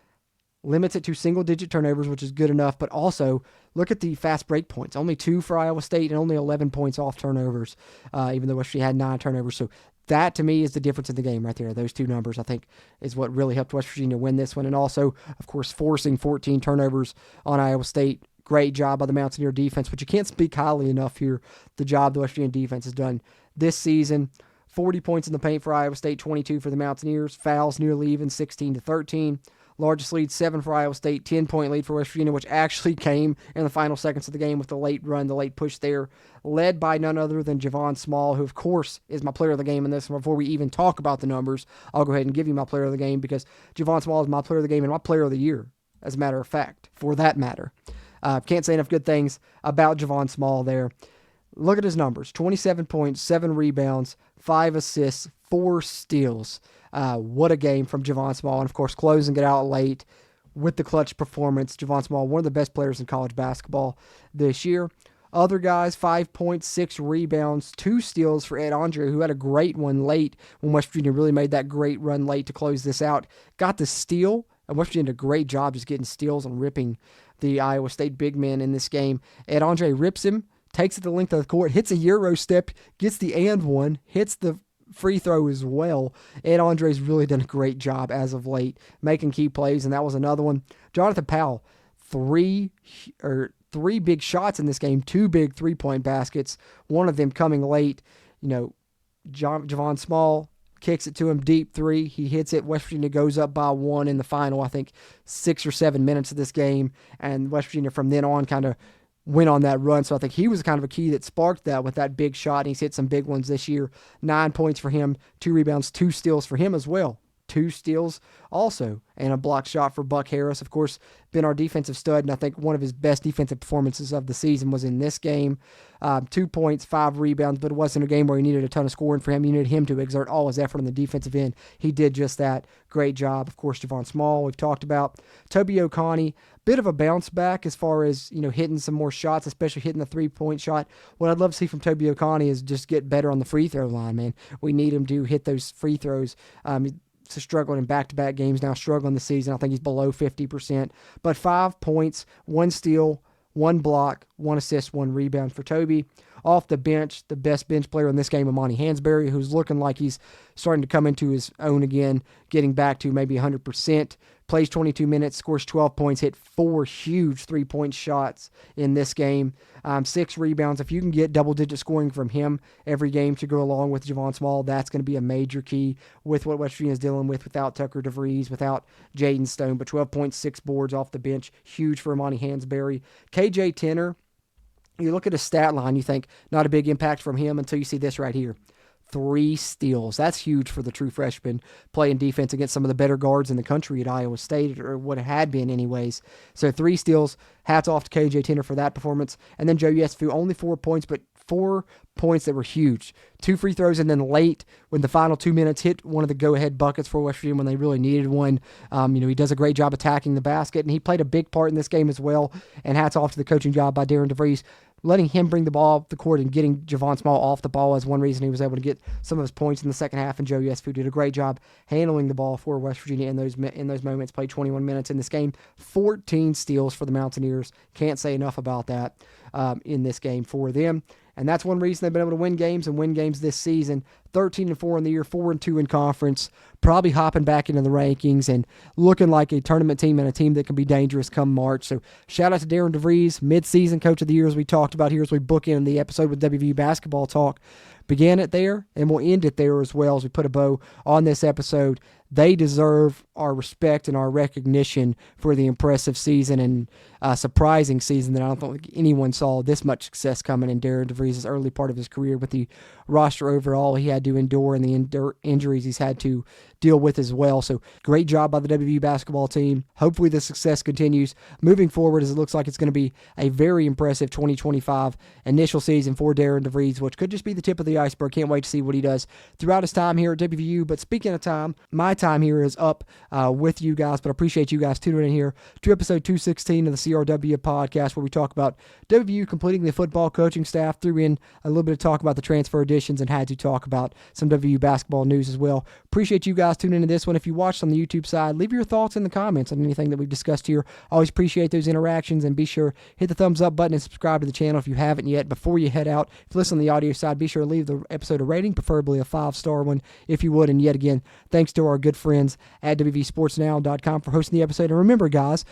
limits it to single-digit turnovers, which is good enough, but also look at the fast break points. Only 2 for Iowa State and only 11 points off turnovers, even though West Virginia had 9 turnovers. So that, to me, is the difference in the game right there. Those 2 numbers, I think, is what really helped West Virginia win this one. And also, of course, forcing 14 turnovers on Iowa State. Great job by the Mountaineer defense, but you can't speak highly enough here. The job the West Virginia defense has done this season. 40 points in the paint for Iowa State, 22 for the Mountaineers. Fouls nearly even, 16-13. Largest lead, 7 for Iowa State, 10-point lead for West Virginia, which actually came in the final seconds of the game with the late run, the late push there, led by none other than Javon Small, who, of course, is my player of the game in this one. Before we even talk about the numbers, I'll go ahead and give you my player of the game because Javon Small is my player of the game and my player of the year, as a matter of fact, for that matter. Can't say enough good things about Javon Small there. Look at his numbers. 27 points, 7 rebounds, 5 assists, 4 steals. What a game from Javon Small. And, of course, closing it out late with the clutch performance. Javon Small, one of the best players in college basketball this year. Other guys, 5 points, 6 rebounds, 2 steals for Ed Andre, who had a great one late when West Virginia really made that great run late to close this out. Got the steal, and West Virginia did a great job just getting steals and ripping the Iowa State big men in this game. Ed Andre rips him, takes it the length of the court, hits a Euro step, gets the and one, hits the free throw as well. Ed Andre's really done a great job as of late, making key plays, and that was another one. Jonathan Powell, three big shots in this game, 2 big 3-point baskets, one of them coming late. Javon Small kicks it to him, deep 3. He hits it. West Virginia goes up by 1 in the final, I think, 6 or 7 minutes of this game, and West Virginia from then on kind of went on that run. So I think he was kind of a key that sparked that with that big shot. And he's hit some big ones this year. 9 points for him, 2 rebounds, 2 steals for him as well. 2 steals also, and a block shot for Buck Harris. Of course, been our defensive stud, and I think one of his best defensive performances of the season was in this game. 2 points, 5 rebounds, but it wasn't a game where he needed a ton of scoring for him. You needed him to exert all his effort on the defensive end. He did just that. Great job. Of course, Javon Small, we've talked about. Toby O'Connie, bit of a bounce back as far as, hitting some more shots, especially hitting the 3-point shot. What I'd love to see from Toby O'Connie is just get better on the free throw line, man. We need him to hit those free throws. He's struggling in back-to-back games now, struggling this season. I think he's below 50%. But 5 points, 1 steal, 1 block, 1 assist, 1 rebound for Toby. Off the bench, the best bench player in this game, Imani Hansberry, who's looking like he's starting to come into his own again, getting back to maybe 100%. Plays 22 minutes, scores 12 points, hit 4 huge 3-point shots in this game. 6 rebounds. If you can get double-digit scoring from him every game to go along with Javon Small, that's going to be a major key with what West Virginia is dealing with without Tucker DeVries, without Jaden Stone. But 12.6 boards off the bench, huge for Imani Hansberry. KJ Tenner, you look at his stat line, you think not a big impact from him until you see this right here. 3 steals. That's huge for the true freshman playing defense against some of the better guards in the country at Iowa State, or what it had been anyways. So 3 steals. Hats off to KJ Tenner for that performance. And then Joe Yesufu, only 4 points, but 4 points that were huge. 2 free throws, and then late when the final 2 minutes hit one of the go-ahead buckets for West Virginia when they really needed one. He does a great job attacking the basket, and he played a big part in this game as well. And hats off to the coaching job by Darren DeVries, letting him bring the ball up the court and getting Javon Small off the ball is one reason he was able to get some of his points in the second half. And Joe Yesufu did a great job handling the ball for West Virginia in those moments. Played 21 minutes in this game. 14 steals for the Mountaineers. Can't say enough about that in this game for them. And that's one reason they've been able to win games this season. 13-4 in the year, 4-2 in conference, probably hopping back into the rankings and looking like a tournament team and a team that can be dangerous come March. So shout out to Darren DeVries, mid-season coach of the year, as we talked about here as we bookend the episode with WVU basketball talk. Began it there, and we'll end it there as well as we put a bow on this episode. they deserve our respect and our recognition for the impressive season and surprising season that I don't think anyone saw this much success coming in Darren DeVries' early part of his career with the roster overall he had to endure and the injuries he's had to deal with as well. So great job by the WVU basketball team. Hopefully the success continues moving forward, as it looks like it's going to be a very impressive 2025 initial season for Darren DeVries, which could just be the tip of the iceberg. Can't wait to see what he does throughout his time here at WVU. But speaking of time, my time here is up with you guys, but I appreciate you guys tuning in here to episode 216 of the CRW podcast, where we talk about WVU completing the football coaching staff, threw in a little bit of talk about the transfer additions, and had to talk about some WVU basketball news as well. Appreciate you guys tuning into this one. If you watched on the YouTube side, leave your thoughts in the comments on anything that we've discussed here. Always appreciate those interactions, and be sure hit the thumbs up button and subscribe to the channel if you haven't yet. Before you head out, if you listen on the audio side, be sure to leave the episode a rating, preferably a 5-star one if you would. And yet again, thanks to our good friends at WVSportsNow.com for hosting the episode. And remember, guys,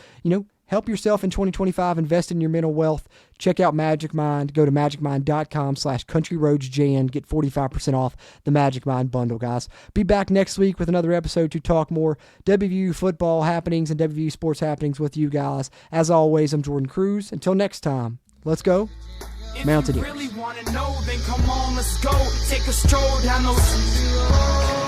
help yourself in 2025. Invest in your mental wealth. Check out Magic Mind. Go to magicmind.com/countryroadsjan. Get 45% off the Magic Mind bundle, guys. Be back next week with another episode to talk more WVU football happenings and WVU sports happenings with you guys. As always, I'm Jorden Cruz. Until next time, let's go Mountaineers. If you really want to know, then come on, let's go. Take a stroll down those